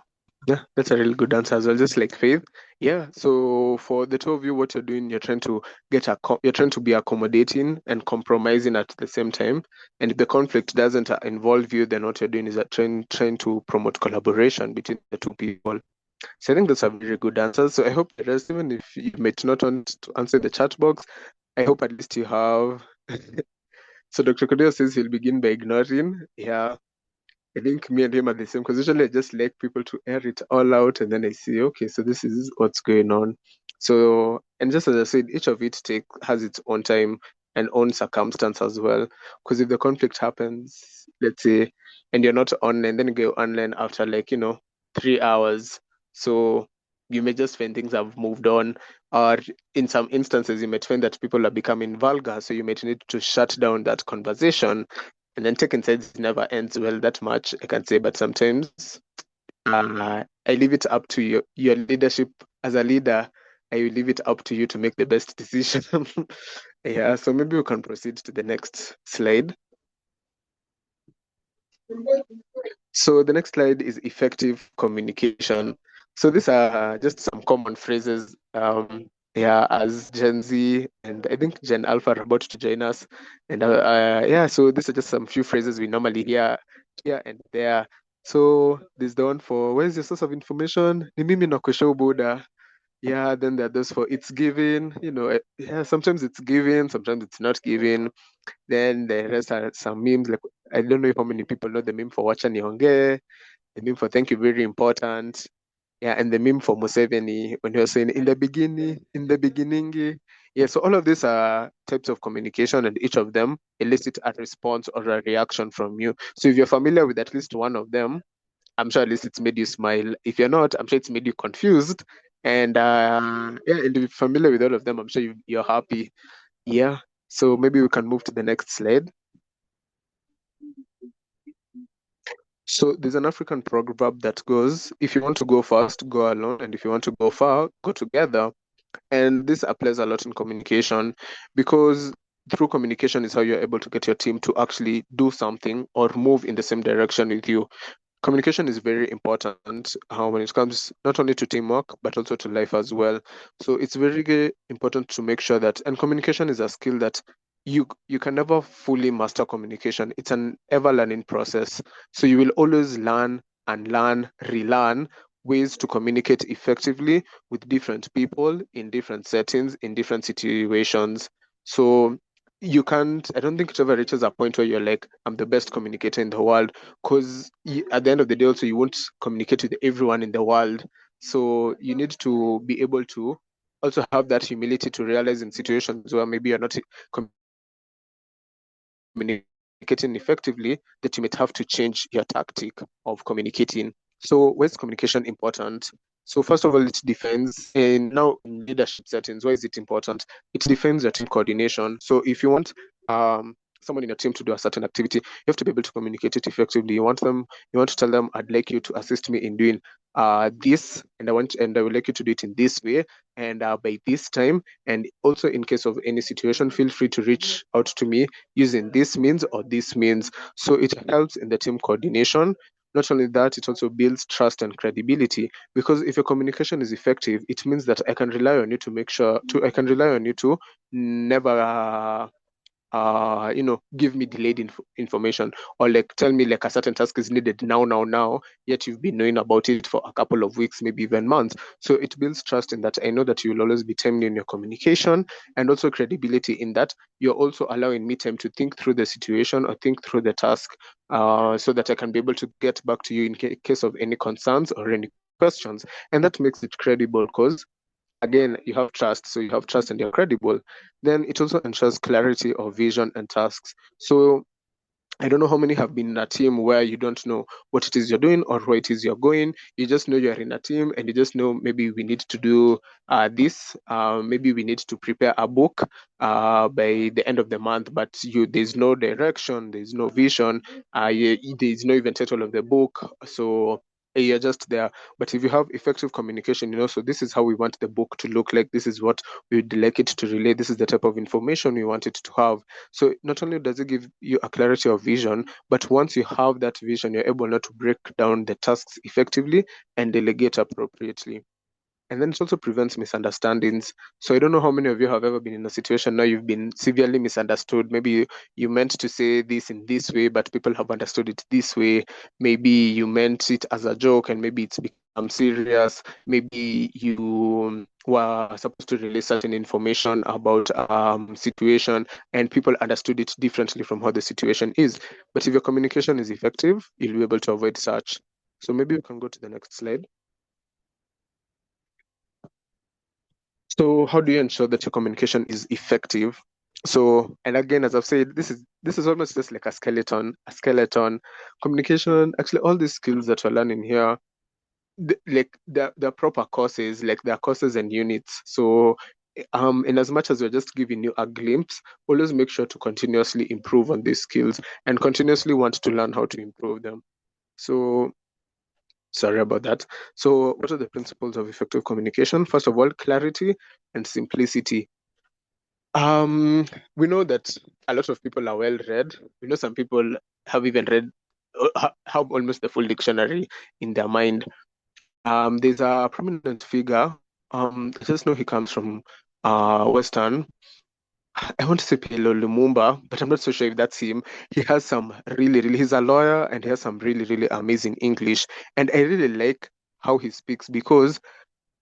that's a really good answer as well. Just like Faith. Yeah. So for the two of you, what you're doing, you're trying to you're trying to be accommodating and compromising at the same time. And if the conflict doesn't involve you, then what you're doing is trying to promote collaboration between the two people. So I think that's a very good answer. So I hope the rest, even if you might not want to answer the chat box, I hope at least you have. So Dr. Kodeo says he'll begin by ignoring. Yeah. I think me and him are the same, because usually I just like people to air it all out and then I see, okay, so this is what's going on. So, and just as I said, each of it has its own time and own circumstance as well. Because if the conflict happens, let's say, and you're not online, then you go online after 3 hours. So you may just find things have moved on, or in some instances, you might find that people are becoming vulgar. So you might need to shut down that conversation. And then taking sides never ends well that much, I can say. But sometimes I leave it up to your leadership as a leader. I will leave it up to you to make the best decision. Yeah, so maybe we can proceed to the next slide. So the next slide is effective communication. So these are just some common phrases. As Gen Z and I think Gen Alpha are about to join us. And so these are just some few phrases we normally hear here and there. So there's the one for, where's your source of information? Ni mimi nakusha ubuda. Yeah, then there are those for it's given, sometimes it's given, sometimes it's not given. Then the rest are some memes, like I don't know how many people know the meme for Wacha Nionge, the meme for thank you, very important. Yeah, and the meme for Museveni when he was saying in the beginning. Yeah, so all of these are types of communication, and each of them elicit a response or a reaction from you. So if you're familiar with at least one of them, I'm sure at least it's made you smile. If you're not, I'm sure it's made you confused. And and if you're familiar with all of them, I'm sure you're happy. Yeah. So maybe we can move to the next slide. So there's an African proverb that goes, if you want to go fast, go alone. And if you want to go far, go together. And this applies a lot in communication, because through communication is how you're able to get your team to actually do something or move in the same direction with you. communication is very important when it comes not only to teamwork, but also to life as well. So it's very important to make sure that, and communication is a skill that you can never fully master communication. It's an ever learning process. So you will always learn and learn, relearn ways to communicate effectively with different people in different settings, in different situations. So you can't, I don't think it ever reaches a point where you're like, I'm the best communicator in the world, because at the end of the day also you won't communicate with everyone in the world. So you need to be able to also have that humility to realize in situations where maybe you're not communicating effectively, that you might have to change your tactic of communicating. So why is communication important? So first of all, it defends, and now in leadership settings, why is it important? It defends your team coordination. So if you want someone in your team to do a certain activity, you have to be able to communicate it effectively. You want to tell them, I'd like you to assist me in doing this, and I would like you to do it in this way, and by this time. And also, in case of any situation, feel free to reach out to me using this means or this means. So it helps in the team coordination. Not only that, it also builds trust and credibility, because if your communication is effective, it means that I can rely on you to never give me delayed information, or like tell me like a certain task is needed now, yet you've been knowing about it for a couple of weeks, maybe even months. So it builds trust in that I know that you will always be timely in your communication, and also credibility in that you're also allowing me time to think through the situation or think through the task, so that I can be able to get back to you in case of any concerns or any questions. And that makes it credible, because again, you have trust. So you have trust and you're credible. Then it also ensures clarity of vision and tasks. So I don't know how many have been in a team where you don't know what it is you're doing or where it is you're going. You just know you're in a team, and you just know maybe we need to do this. Maybe we need to prepare a book by the end of the month, but there's no direction, there's no vision, there's no even title of the book. So you're just there. But if you have effective communication, so this is how we want the book to look like, this is what we would like it to relay, this is the type of information we want it to have. So not only does it give you a clarity of vision, but once you have that vision, you're able not to break down the tasks effectively and delegate appropriately. And then it also prevents misunderstandings. So I don't know how many of you have ever been in a situation now you've been severely misunderstood. Maybe you meant to say this in this way, but people have understood it this way. Maybe you meant it as a joke, and maybe it's become serious. Maybe you were supposed to release certain information about situation, and people understood it differently from how the situation is. But if your communication is effective, you'll be able to avoid such. So maybe we can go to the next slide. So how do you ensure that your communication is effective? So, and again, as I've said, this is almost just like a skeleton. Communication, actually, all these skills that we're learning here, they're proper courses, like they're courses and units. So in as much as we're just giving you a glimpse, always make sure to continuously improve on these skills and continuously want to learn how to improve them. So sorry about that. So what are the principles of effective communication? First of all, clarity and simplicity. We know that a lot of people are well read. We know some people have even read, have almost the full dictionary in their mind. There's a prominent figure. I just know he comes from Western. I want to say Pelo Lumumba, but I'm not so sure if that's him. He has some he's a lawyer, and he has some really amazing English. And I really like how he speaks, because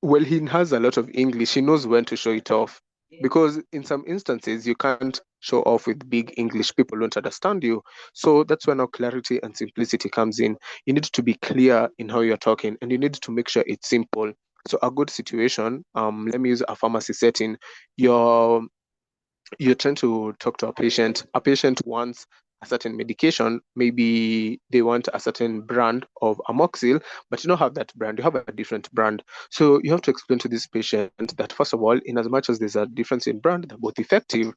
well, he has a lot of English. He knows when to show it off. Because in some instances, you can't show off with big English. People won't understand you. So that's where now clarity and simplicity comes in. You need to be clear in how you're talking, and you need to make sure it's simple. So a good situation, let me use a pharmacy setting. You're trying to talk to a patient. A patient wants a certain medication. Maybe they want a certain brand of amoxil, but you don't have that brand. You have a different brand. So you have to explain to this patient that, first of all, in as much as there's a difference in brand, they're both effective.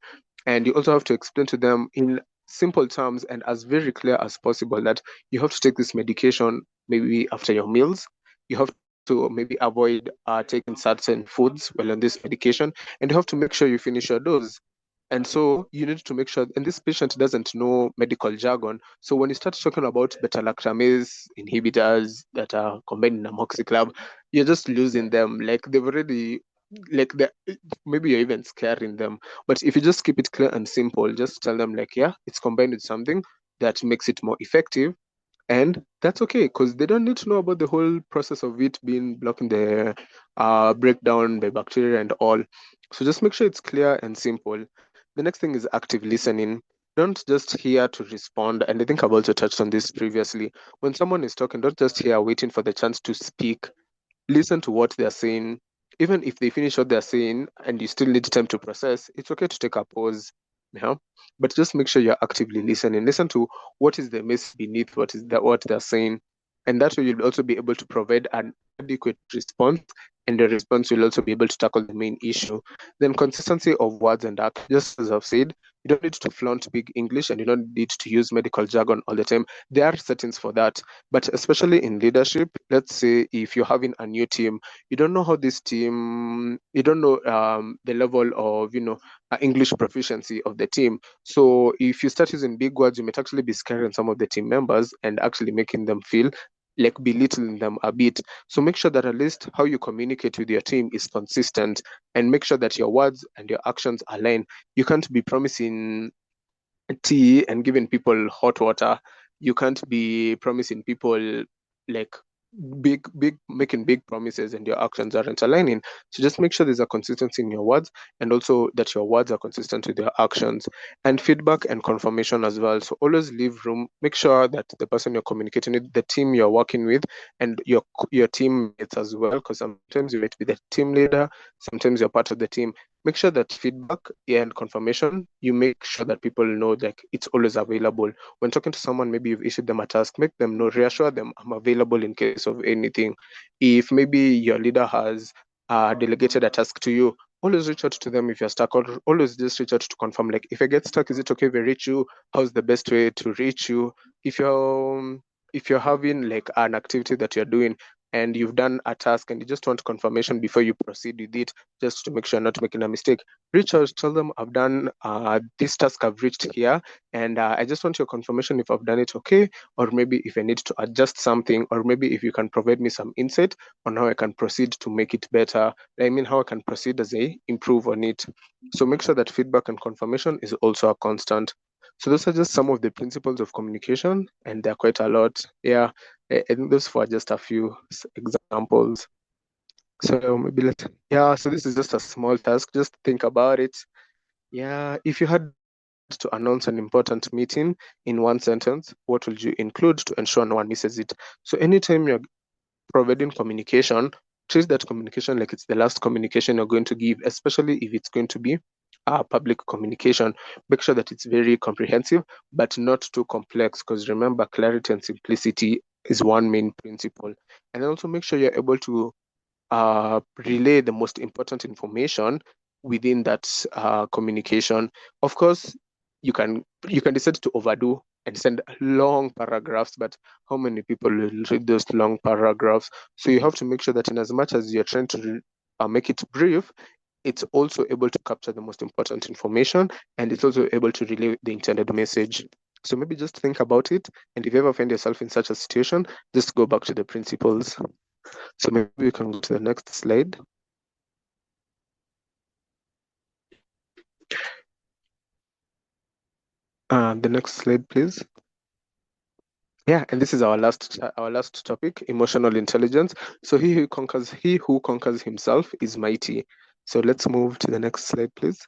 And you also have to explain to them in simple terms and as very clear as possible that you have to take this medication maybe after your meals. You have to maybe avoid taking certain foods while on this medication, and you have to make sure you finish your dose. And so you need to make sure, and this patient doesn't know medical jargon. So when you start talking about beta-lactamase inhibitors that are combined in amoxiclav, you're just losing them. Like they've already, like maybe you're even scaring them. But if you just keep it clear and simple, just tell them like, yeah, it's combined with something that makes it more effective. And that's okay, because they don't need to know about the whole process of it being blocking the breakdown by bacteria and all. So just make sure it's clear and simple. The next thing is active listening. Don't just hear to respond. And I think I've also touched on this previously. When someone is talking, don't just hear waiting for the chance to speak. Listen to what they're saying. Even if they finish what they're saying and you still need time to process, it's okay to take a pause. Yeah. But just make sure you're actively listening. Listen to what is the message beneath what they're saying. And that way you'll also be able to provide an adequate response, and the response will also be able to tackle the main issue. Then consistency of words and act. Just as I've said, you don't need to flaunt big English and you don't need to use medical jargon all the time. There are settings for that. But especially in leadership, let's say if you're having a new team, you don't know how this team, you don't know the level of, English proficiency of the team. So if you start using big words, you might actually be scaring some of the team members and actually making them feel like belittling them a bit. So make sure that at least how you communicate with your team is consistent, and make sure that your words and your actions align. You can't be promising tea and giving people hot water. You can't be promising people like making big promises and your actions aren't aligning. So just make sure there's a consistency in your words, and also that your words are consistent with your actions. And feedback and confirmation as well. So always leave room. Make sure that the person you're communicating with, the team you're working with, and your teammates as well, because sometimes you might be the team leader, sometimes you're part of the team. Make sure that feedback and confirmation, you make sure that people know like it's always available. When talking to someone, maybe you've issued them a task, make them know, reassure them, I'm available in case of anything. If maybe your leader has delegated a task to you, always reach out to them if you're stuck, or always just reach out to confirm, like, if I get stuck, is it okay if I reach you? How's the best way to reach you? If you're having like an activity that you're doing and you've done a task and you just want confirmation before you proceed with it, just to make sure you're not making a mistake, reach out, tell them, I've done this task, I've reached here, and I just want your confirmation if I've done it okay, or maybe if I need to adjust something, or maybe if you can provide me some insight on how I can proceed to make it better. I mean, how I can proceed as I improve on it. So make sure that feedback and confirmation is also a constant. So those are just some of the principles of communication, and there are quite a lot. Yeah, I think those were just a few examples. So maybe so this is just a small task. Just think about it. Yeah, if you had to announce an important meeting in one sentence, what would you include to ensure no one misses it? So anytime you're providing communication, treat that communication like it's the last communication you're going to give, especially if it's going to be public communication. Make sure that it's very comprehensive, but not too complex, because remember, clarity and simplicity is one main principle. And also make sure you're able to relay the most important information within that communication. Of course, you can decide to overdo and send long paragraphs, but how many people will read those long paragraphs? So you have to make sure that in as much as you're trying to make it brief, it's also able to capture the most important information, and it's also able to relay the intended message. So maybe just think about it, and if you ever find yourself in such a situation, just go back to the principles. So maybe we can go to the next slide. The next slide, please. Yeah, and this is our last topic, emotional intelligence. So he who conquers himself is mighty. So let's move to the next slide, please.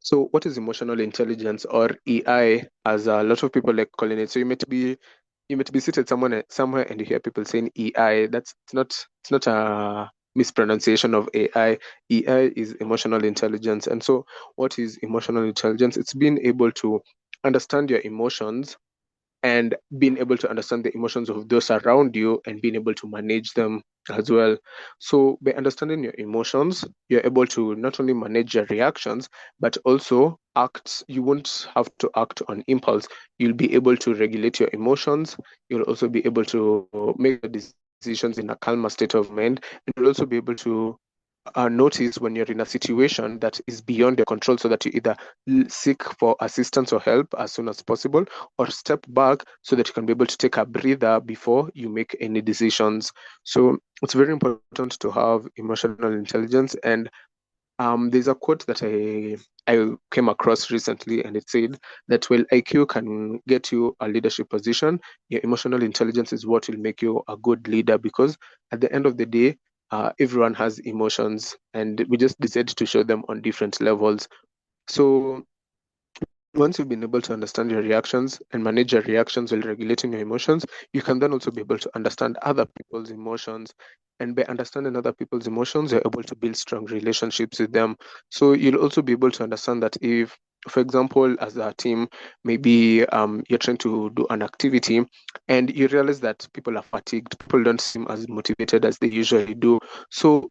So what is emotional intelligence, or EI, as a lot of people like calling it? So you might be seated somewhere and you hear people saying EI. It's not a mispronunciation of AI. EI is emotional intelligence. And so what is emotional intelligence? It's being able to understand your emotions and being able to understand the emotions of those around you and being able to manage them as well. So by understanding your emotions, you're able to not only manage your reactions, but also act. You won't have to act on impulse. You'll be able to regulate your emotions. You'll also be able to make decisions in a calmer state of mind, and you'll also be able to notice when you're in a situation that is beyond your control, so that you either seek for assistance or help as soon as possible, or step back so that you can be able to take a breather before you make any decisions. So it's very important to have emotional intelligence. And there's a quote that I came across recently, and it said that while IQ can get you a leadership position, your emotional intelligence is what will make you a good leader, because at the end of the day, everyone has emotions, and we just decide to show them on different levels. So once you've been able to understand your reactions and manage your reactions while regulating your emotions, you can then also be able to understand other people's emotions. And by understanding other people's emotions, you're able to build strong relationships with them. So you'll also be able to understand that if, for example, as a team, maybe you're trying to do an activity and you realize that people are fatigued, people don't seem as motivated as they usually do. So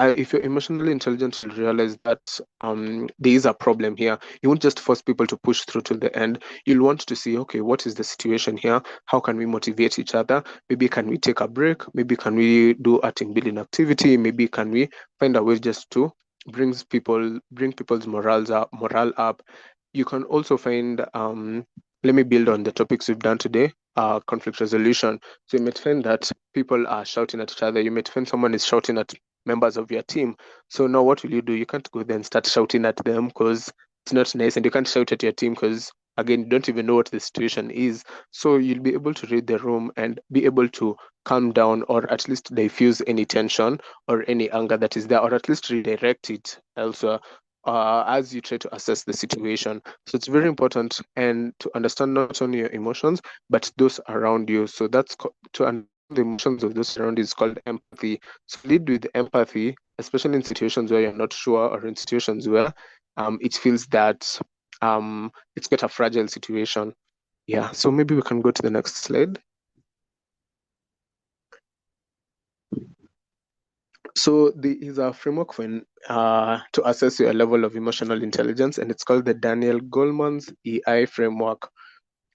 if you're emotionally intelligent, you'll realize that there is a problem here. You won't just force people to push through to the end. You'll want to see, okay, what is the situation here? How can we motivate each other? Maybe can we take a break? Maybe can we do a team building activity? Maybe can we find a way just to bring people's morale up. You can also find let me build on the topics we've done today. Conflict resolution. So you might find that people are shouting at each other. You might find someone is shouting at members of your team. So now what will you do? You can't go there and start shouting at them, because it's not nice, and you can't shout at your team because, again, you don't even know what the situation is. So you'll be able to read the room and be able to calm down, or at least diffuse any tension or any anger that is there, or at least redirect it elsewhere. As you try to assess the situation. So it's very important, and to understand not only your emotions but those around you. So that's to understand the emotions of those around you is called empathy. So lead with empathy, especially in situations where you're not sure, or in situations where it feels that it's quite a fragile situation. Yeah, so maybe we can go to the next slide. So there is a framework to assess your level of emotional intelligence, and it's called the Daniel Goleman's EI framework.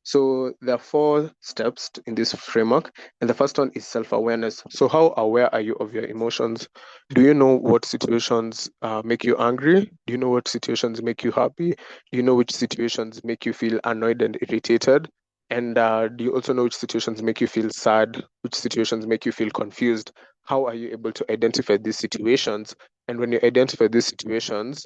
So there are 4 steps in this framework, and the first one is self-awareness. So how aware are you of your emotions? Do you know what situations make you angry? Do you know what situations make you happy? Do you know which situations make you feel annoyed and irritated? And do you also know which situations make you feel sad? Which situations make you feel confused? How are you able to identify these situations? And when you identify these situations,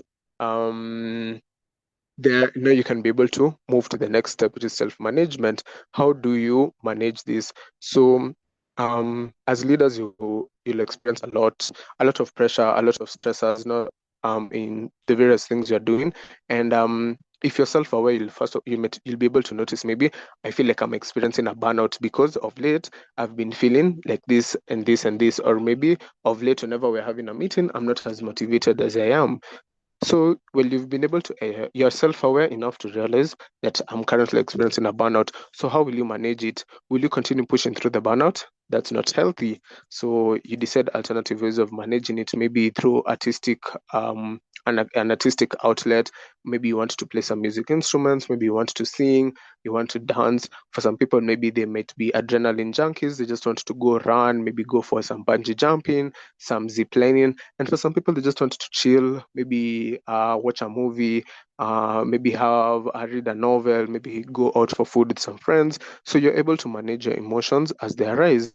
there now you can be able to move to the next step, which is self-management. How do you manage this? So as leaders, you'll experience a lot of pressure, a lot of stressors, in the various things you're doing. And if you're self-aware, you'll be able to notice, maybe I feel like I'm experiencing a burnout because of late I've been feeling like this and this and this, or maybe of late whenever we're having a meeting, I'm not as motivated as I am. So, well, you've been able to, you're self-aware enough to realize that I'm currently experiencing a burnout. So how will you manage it? Will you continue pushing through the burnout? That's not healthy. So you decide alternative ways of managing it, maybe through an artistic outlet. Maybe you want to play some music instruments, maybe you want to sing, you want to dance. For some people, maybe they might be adrenaline junkies. They just want to go run, maybe go for some bungee jumping, some zip lining. And for some people, they just want to chill, maybe watch a movie, maybe read a novel, maybe go out for food with some friends. So you're able to manage your emotions as they arise.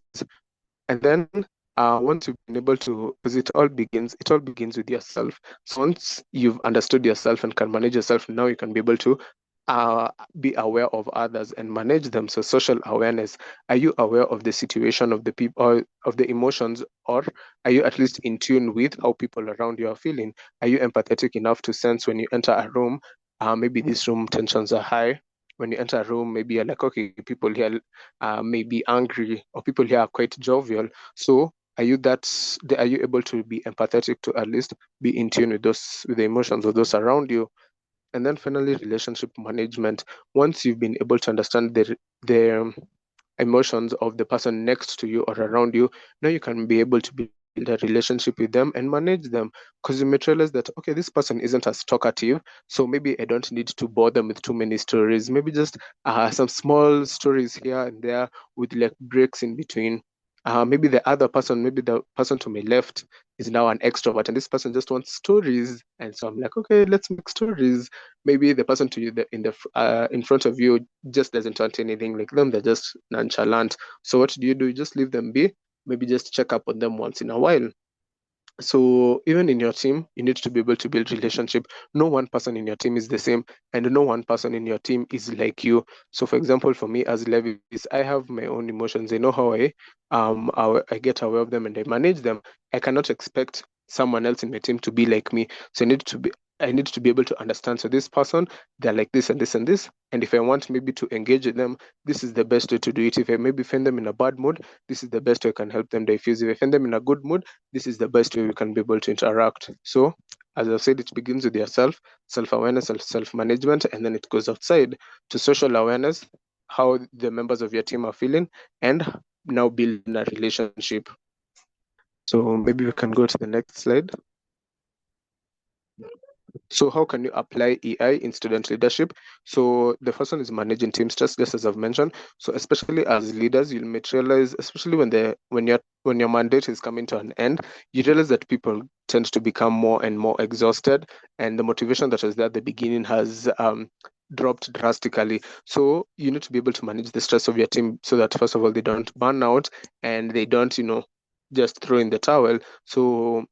And then once you've been able to, because it all begins with yourself. So once you've understood yourself and can manage yourself, now you can be able to be aware of others and manage them. So social awareness. Are you aware of the situation of the people, or of the emotions, or are you at least in tune with how people around you are feeling? Are you empathetic enough to sense when you enter a room, maybe this room tensions are high? When you enter a room, maybe you're like, okay, people here may be angry, or people here are quite jovial. So are you able to be empathetic to at least be in tune with the emotions of those around you? And then finally, relationship management. Once you've been able to understand the emotions of the person next to you or around you, now you can be able to build a relationship with them and manage them, because you might realize that, okay, this person isn't as talkative, so maybe I don't need to bore them with too many stories. Maybe just some small stories here and there with like breaks in between. maybe the other person, maybe the person to my left is now an extrovert, and this person just wants stories. And so I'm like, okay, let's make stories. Maybe the person to you in front of you just doesn't want anything like them. They're just nonchalant. So what do? You just leave them be. Maybe just check up on them once in a while. So even in your team, you need to be able to build relationship. No one person in your team is the same, and no one person in your team is like you. So for example, for me as Levis, I have my own emotions. I know how I get aware of them and I manage them. I cannot expect someone else in my team to be like me. So I need to be able to understand. So this person, they're like this and this and this. And if I want maybe to engage with them, this is the best way to do it. If I maybe find them in a bad mood, this is the best way I can help them diffuse. If I find them in a good mood, this is the best way we can be able to interact. So as I've said, it begins with yourself, self-awareness and self-management, and then it goes outside to social awareness, how the members of your team are feeling, and now building a relationship. So maybe we can go to the next slide. So how can you apply EI in student leadership? So the first one is managing team stress, just as I've mentioned. So especially as leaders, you might realize, especially when your mandate is coming to an end, you realize that people tend to become more and more exhausted, and the motivation that was there at the beginning has dropped drastically. So you need to be able to manage the stress of your team so that first of all they don't burn out and they don't, just throw in the towel. So,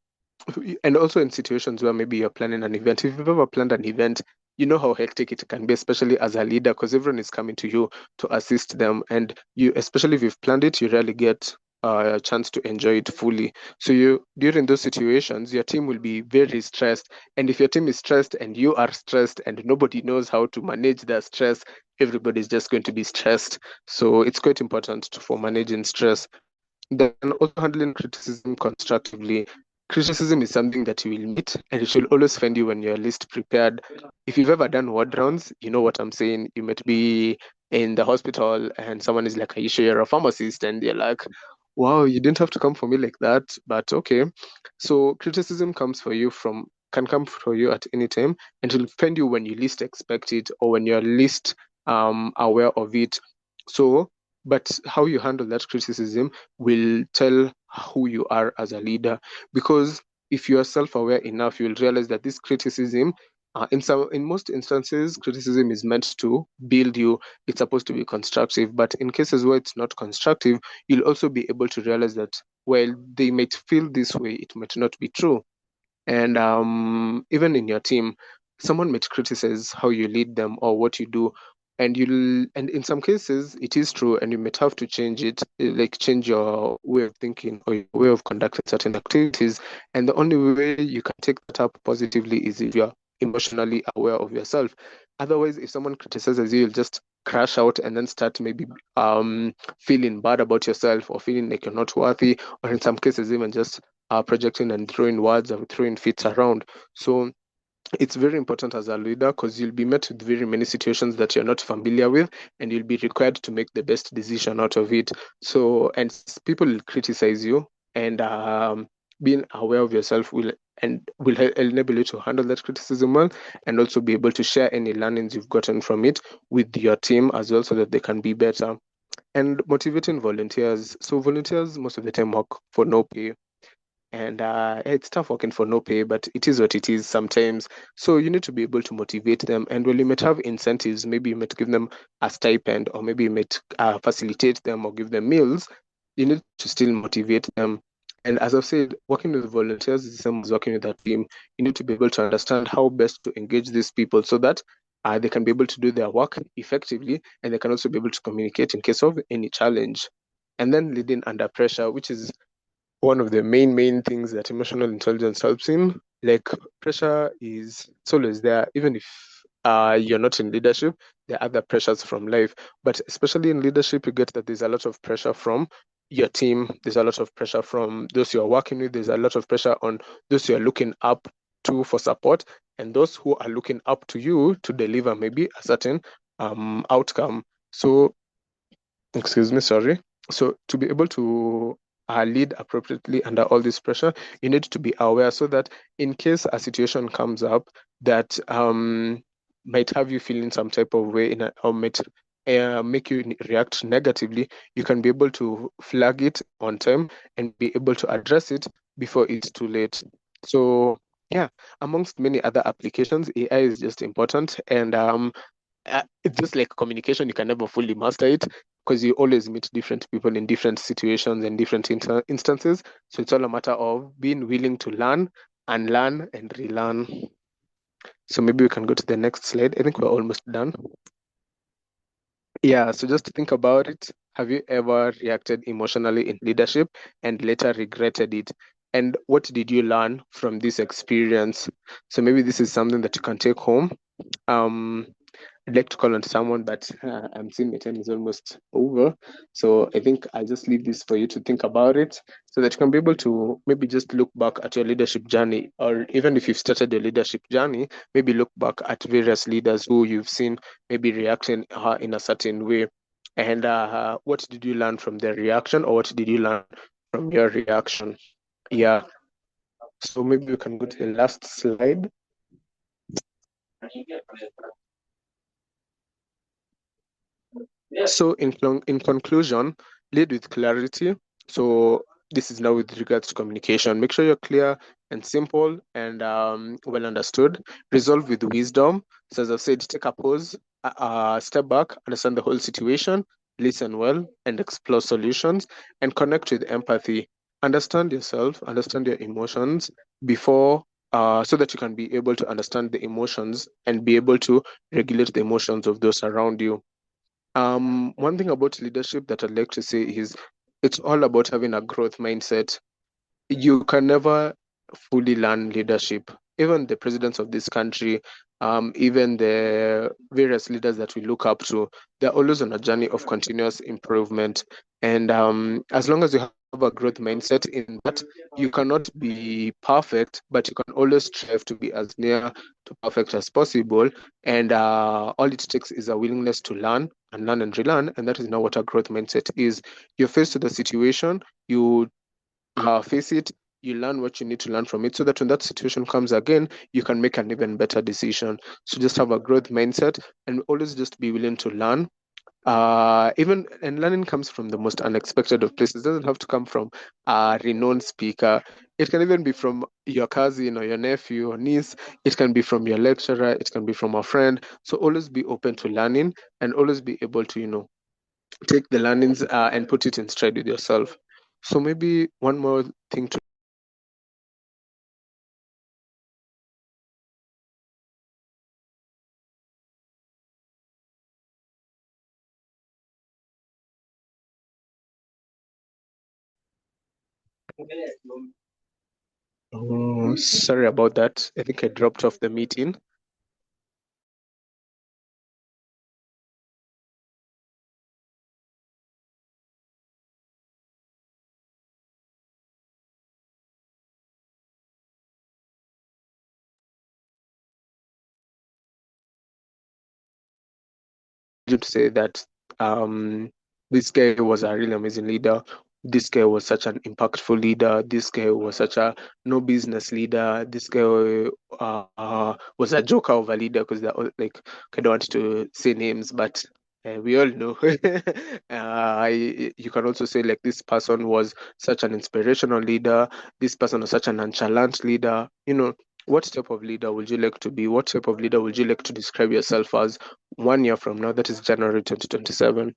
and also in situations where maybe you're planning an event, if you've ever planned an event, you know how hectic it can be, especially as a leader, because everyone is coming to you to assist them. And you, especially if you've planned it, you rarely get a chance to enjoy it fully. So during those situations, your team will be very stressed. And if your team is stressed and you are stressed and nobody knows how to manage their stress, everybody's just going to be stressed. So it's quite important for managing stress. Then also handling criticism constructively. Criticism is something that you will meet, and it will always find you when you're least prepared. If you've ever done ward rounds, you know what I'm saying. You might be in the hospital and someone is like, "Are you sure you're a pharmacist?" And you're like, "Wow, you didn't have to come for me like that, but okay." So criticism can come for you at any time, and it will find you when you least expect it or when you're least aware of it. So, but how you handle that criticism will tell who you are as a leader, because if you are self-aware enough, you'll realize that this criticism, in most instances, criticism is meant to build you. It's supposed to be constructive, but in cases where it's not constructive, you'll also be able to realize that while they might feel this way, it might not be true. And even in your team, someone might criticize how you lead them or what you do, and in some cases it is true, and you might have to change it, like change your way of thinking or your way of conducting certain activities. And the only way you can take that up positively is if you're emotionally aware of yourself. Otherwise, if someone criticizes you, you'll just crash out and then start maybe feeling bad about yourself or feeling like you're not worthy, or in some cases even just projecting and throwing words and throwing fits around. So it's very important as a leader, because you'll be met with very many situations that you're not familiar with, and you'll be required to make the best decision out of it. So, and people will criticize you, and being aware of yourself will enable you to handle that criticism well, and also be able to share any learnings you've gotten from it with your team as well, so that they can be better. And motivating volunteers. So volunteers most of the time work for no pay, and it's tough working for no pay, but it is what it is sometimes. So you need to be able to motivate them, and while you might have incentives, maybe you might give them a stipend, or maybe you might facilitate them or give them meals, you need to still motivate them. And as I've said, working with volunteers is the same as working with a team. You need to be able to understand how best to engage these people so that they can be able to do their work effectively, and they can also be able to communicate in case of any challenge. And then leading under pressure, which is one of the main things that emotional intelligence helps in. Like, pressure it's always there, even if you're not in leadership. There are other pressures from life, but especially in leadership, you get that there's a lot of pressure from your team, there's a lot of pressure from those you're working with, there's a lot of pressure on those you're looking up to for support, and those who are looking up to you to deliver maybe a certain outcome. So so to be able to lead appropriately under all this pressure, you need to be aware, so that in case a situation comes up that might have you feeling some type of way or might make you react negatively, you can be able to flag it on time and be able to address it before it's too late. So yeah, amongst many other applications, AI is just important. And it's just like communication, you can never fully master it because you always meet different people in different situations and different instances. So it's all a matter of being willing to learn and relearn. So maybe we can go to the next slide. I think we're almost done. Yeah, so just think about it. Have you ever reacted emotionally in leadership and later regretted it? And what did you learn from this experience? So maybe this is something that you can take home. I'd like to call on someone, but I'm seeing my time is almost over. So I think I'll just leave this for you to think about it so that you can be able to maybe just look back at your leadership journey, or even if you've started your leadership journey, maybe look back at various leaders who you've seen maybe reacting in a certain way. And what did you learn from their reaction, or what did you learn from your reaction? Yeah. So maybe we can go to the last slide. So in conclusion, lead with clarity. So this is now with regards to communication. Make sure you're clear and simple and well understood. Resolve with wisdom. So as I said, take a pause, step back, understand the whole situation, listen well, and explore solutions, and connect with empathy. Understand yourself, understand your emotions before so that you can be able to understand the emotions and be able to regulate the emotions of those around you. One thing about leadership that I'd like to say is it's all about having a growth mindset. You can never fully learn leadership. Even the presidents of this country, even the various leaders that we look up to, they're always on a journey of continuous improvement. And as long as you have a growth mindset in that, you cannot be perfect, but you can always strive to be as near to perfect as possible. And all it takes is a willingness to learn and learn and relearn. And that is now what a growth mindset is. You're faced with the situation, you face it, you learn what you need to learn from it so that when that situation comes again, you can make an even better decision. So just have a growth mindset and always just be willing to learn. And learning comes from the most unexpected of places. It doesn't have to come from a renowned speaker. It can even be from your cousin or your nephew or niece. It can be from your lecturer. It can be from a friend. So always be open to learning and always be able to, take the learnings and put it in stride with yourself. So maybe one more thing to sorry about that. I think I dropped off the meeting. To say that this guy was a really amazing leader. This guy was such an impactful leader. This guy was such a no business leader. This guy was a joker of a leader because they're all like, I don't want to say names, but we all know. You can also say like this person was such an inspirational leader. This person was such an nonchalant leader. What type of leader would you like to be? What type of leader would you like to describe yourself as 1 year from now? That is January 2027.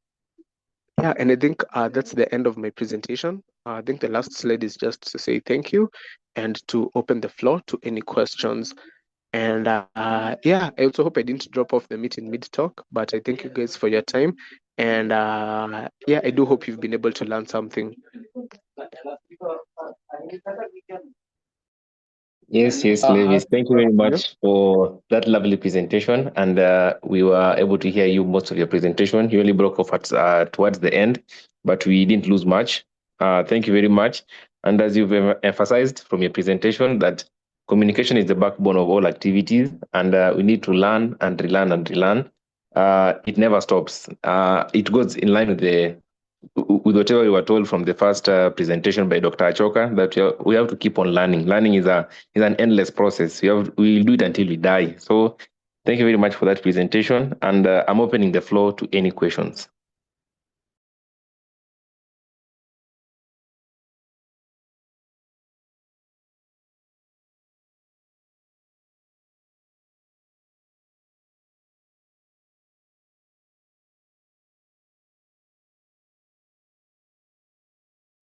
Yeah, and I think that's the end of my presentation. I think the last slide is just to say thank you and to open the floor to any questions. And yeah, I also hope I didn't drop off the meeting mid-talk, but I thank you guys for your time. And yeah, I do hope you've been able to learn something. Yes, Lewis. Thank you very much for that lovely presentation. And we were able to hear you most of your presentation. You only broke off towards the end, but we didn't lose much. Thank you very much. And as you've emphasized from your presentation, that communication is the backbone of all activities, and we need to learn and relearn and relearn. It never stops. It goes in line with whatever we were told from the first presentation by Dr. Achoka, that we have to keep on learning. Learning is an endless process. We'll do it until we die. So Thank you very much for that presentation, and I'm opening the floor to any questions.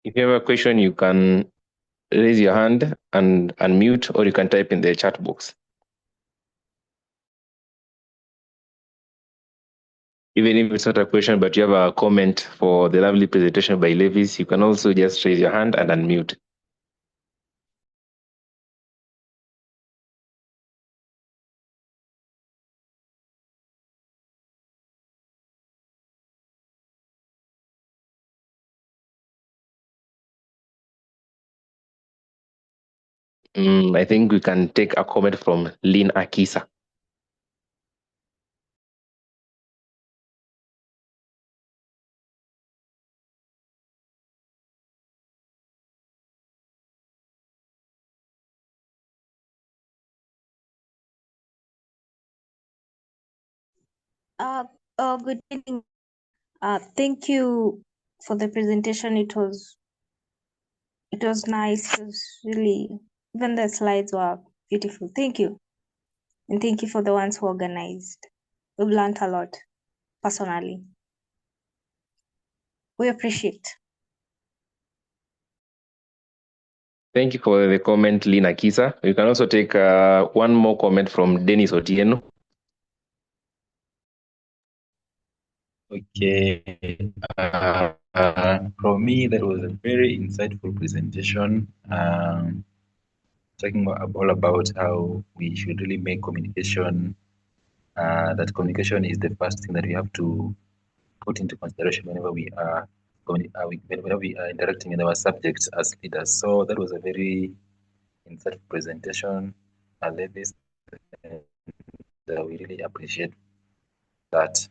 If you have a question, you can raise your hand and unmute, or you can type in the chat box. Even if it's not a question, but you have a comment for the lovely presentation by Levis, you can also just raise your hand and unmute. I think we can take a comment from Lynn Akisa. Good evening. Thank you for the presentation. It was nice. It was really, even the slides were beautiful. Thank you. And thank you for the ones who organized. We've learned a lot personally. We appreciate. Thank you for the comment, Lynn Akisa. You can also take one more comment from Dennis Otieno. Okay. For me, that was a very insightful presentation, talking all about how we should really make communication, that communication is the first thing that we have to put into consideration whenever we are interacting with our subjects as leaders. So that was a very insightful presentation, Levis, and we really appreciate that.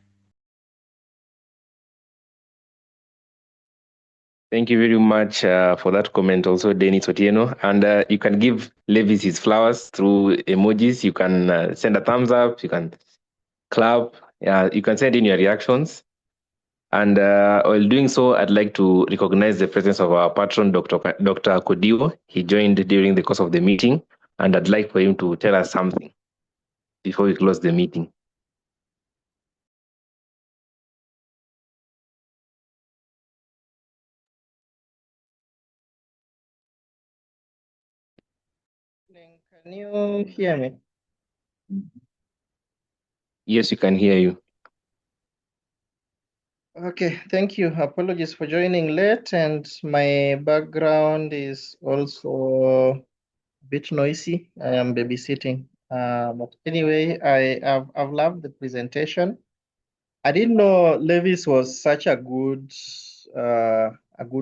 Thank you very much for that comment also, Dennis Otieno. And you can give Levis his flowers through emojis. You can send a thumbs up, you can clap, you can send in your reactions. And while doing so, I'd like to recognize the presence of our patron, Dr. Kodiwo. He joined during the course of the meeting, and I'd like for him to tell us something before we close the meeting. Can you hear me? Yes, we can hear you. Okay, thank you. Apologies for joining late, and my background is also a bit noisy. I am babysitting. But anyway, I've loved the presentation. I didn't know Levis was such a good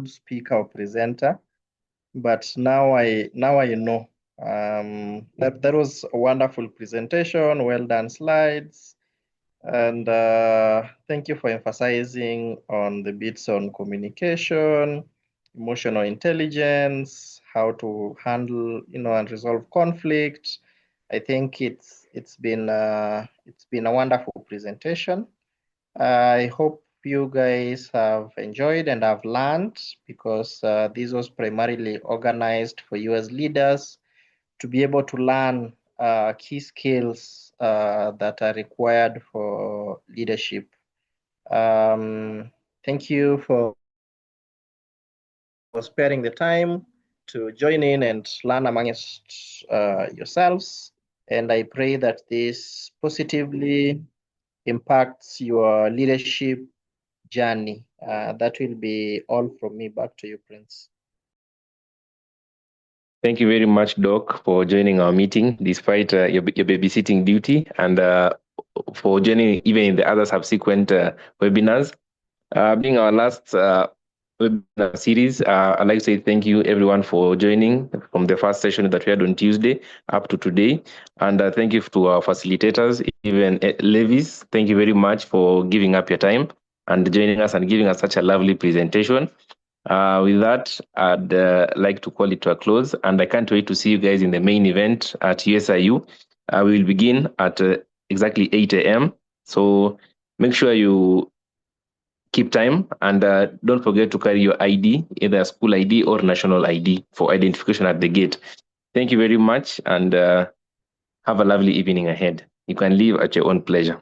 speaker or presenter, but now I know. That was a wonderful presentation. Well done slides. And thank you for emphasizing on the bits on communication, emotional intelligence, how to handle, and resolve conflict. I think it's been a wonderful presentation. I hope you guys have enjoyed and have learned, because this was primarily organized for you as leaders to be able to learn key skills that are required for leadership. Thank you for sparing the time to join in and learn amongst yourselves. And I pray that this positively impacts your leadership journey. That will be all from me. Back to you, Prince. Thank you very much, Doc, for joining our meeting despite your babysitting duty, and for joining even in the other subsequent webinars. Being our last webinar series, I'd like to say thank you everyone for joining from the first session that we had on Tuesday up to today. And thank you to our facilitators, even Levis. Thank you very much for giving up your time and joining us and giving us such a lovely presentation. With that, I'd like to call it to a close, and I can't wait to see you guys in the main event at USIU. We will begin at exactly 8 a.m. So make sure you keep time, and don't forget to carry your ID, either school ID or national ID, for identification at the gate. Thank you very much, and have a lovely evening ahead. You can leave at your own pleasure.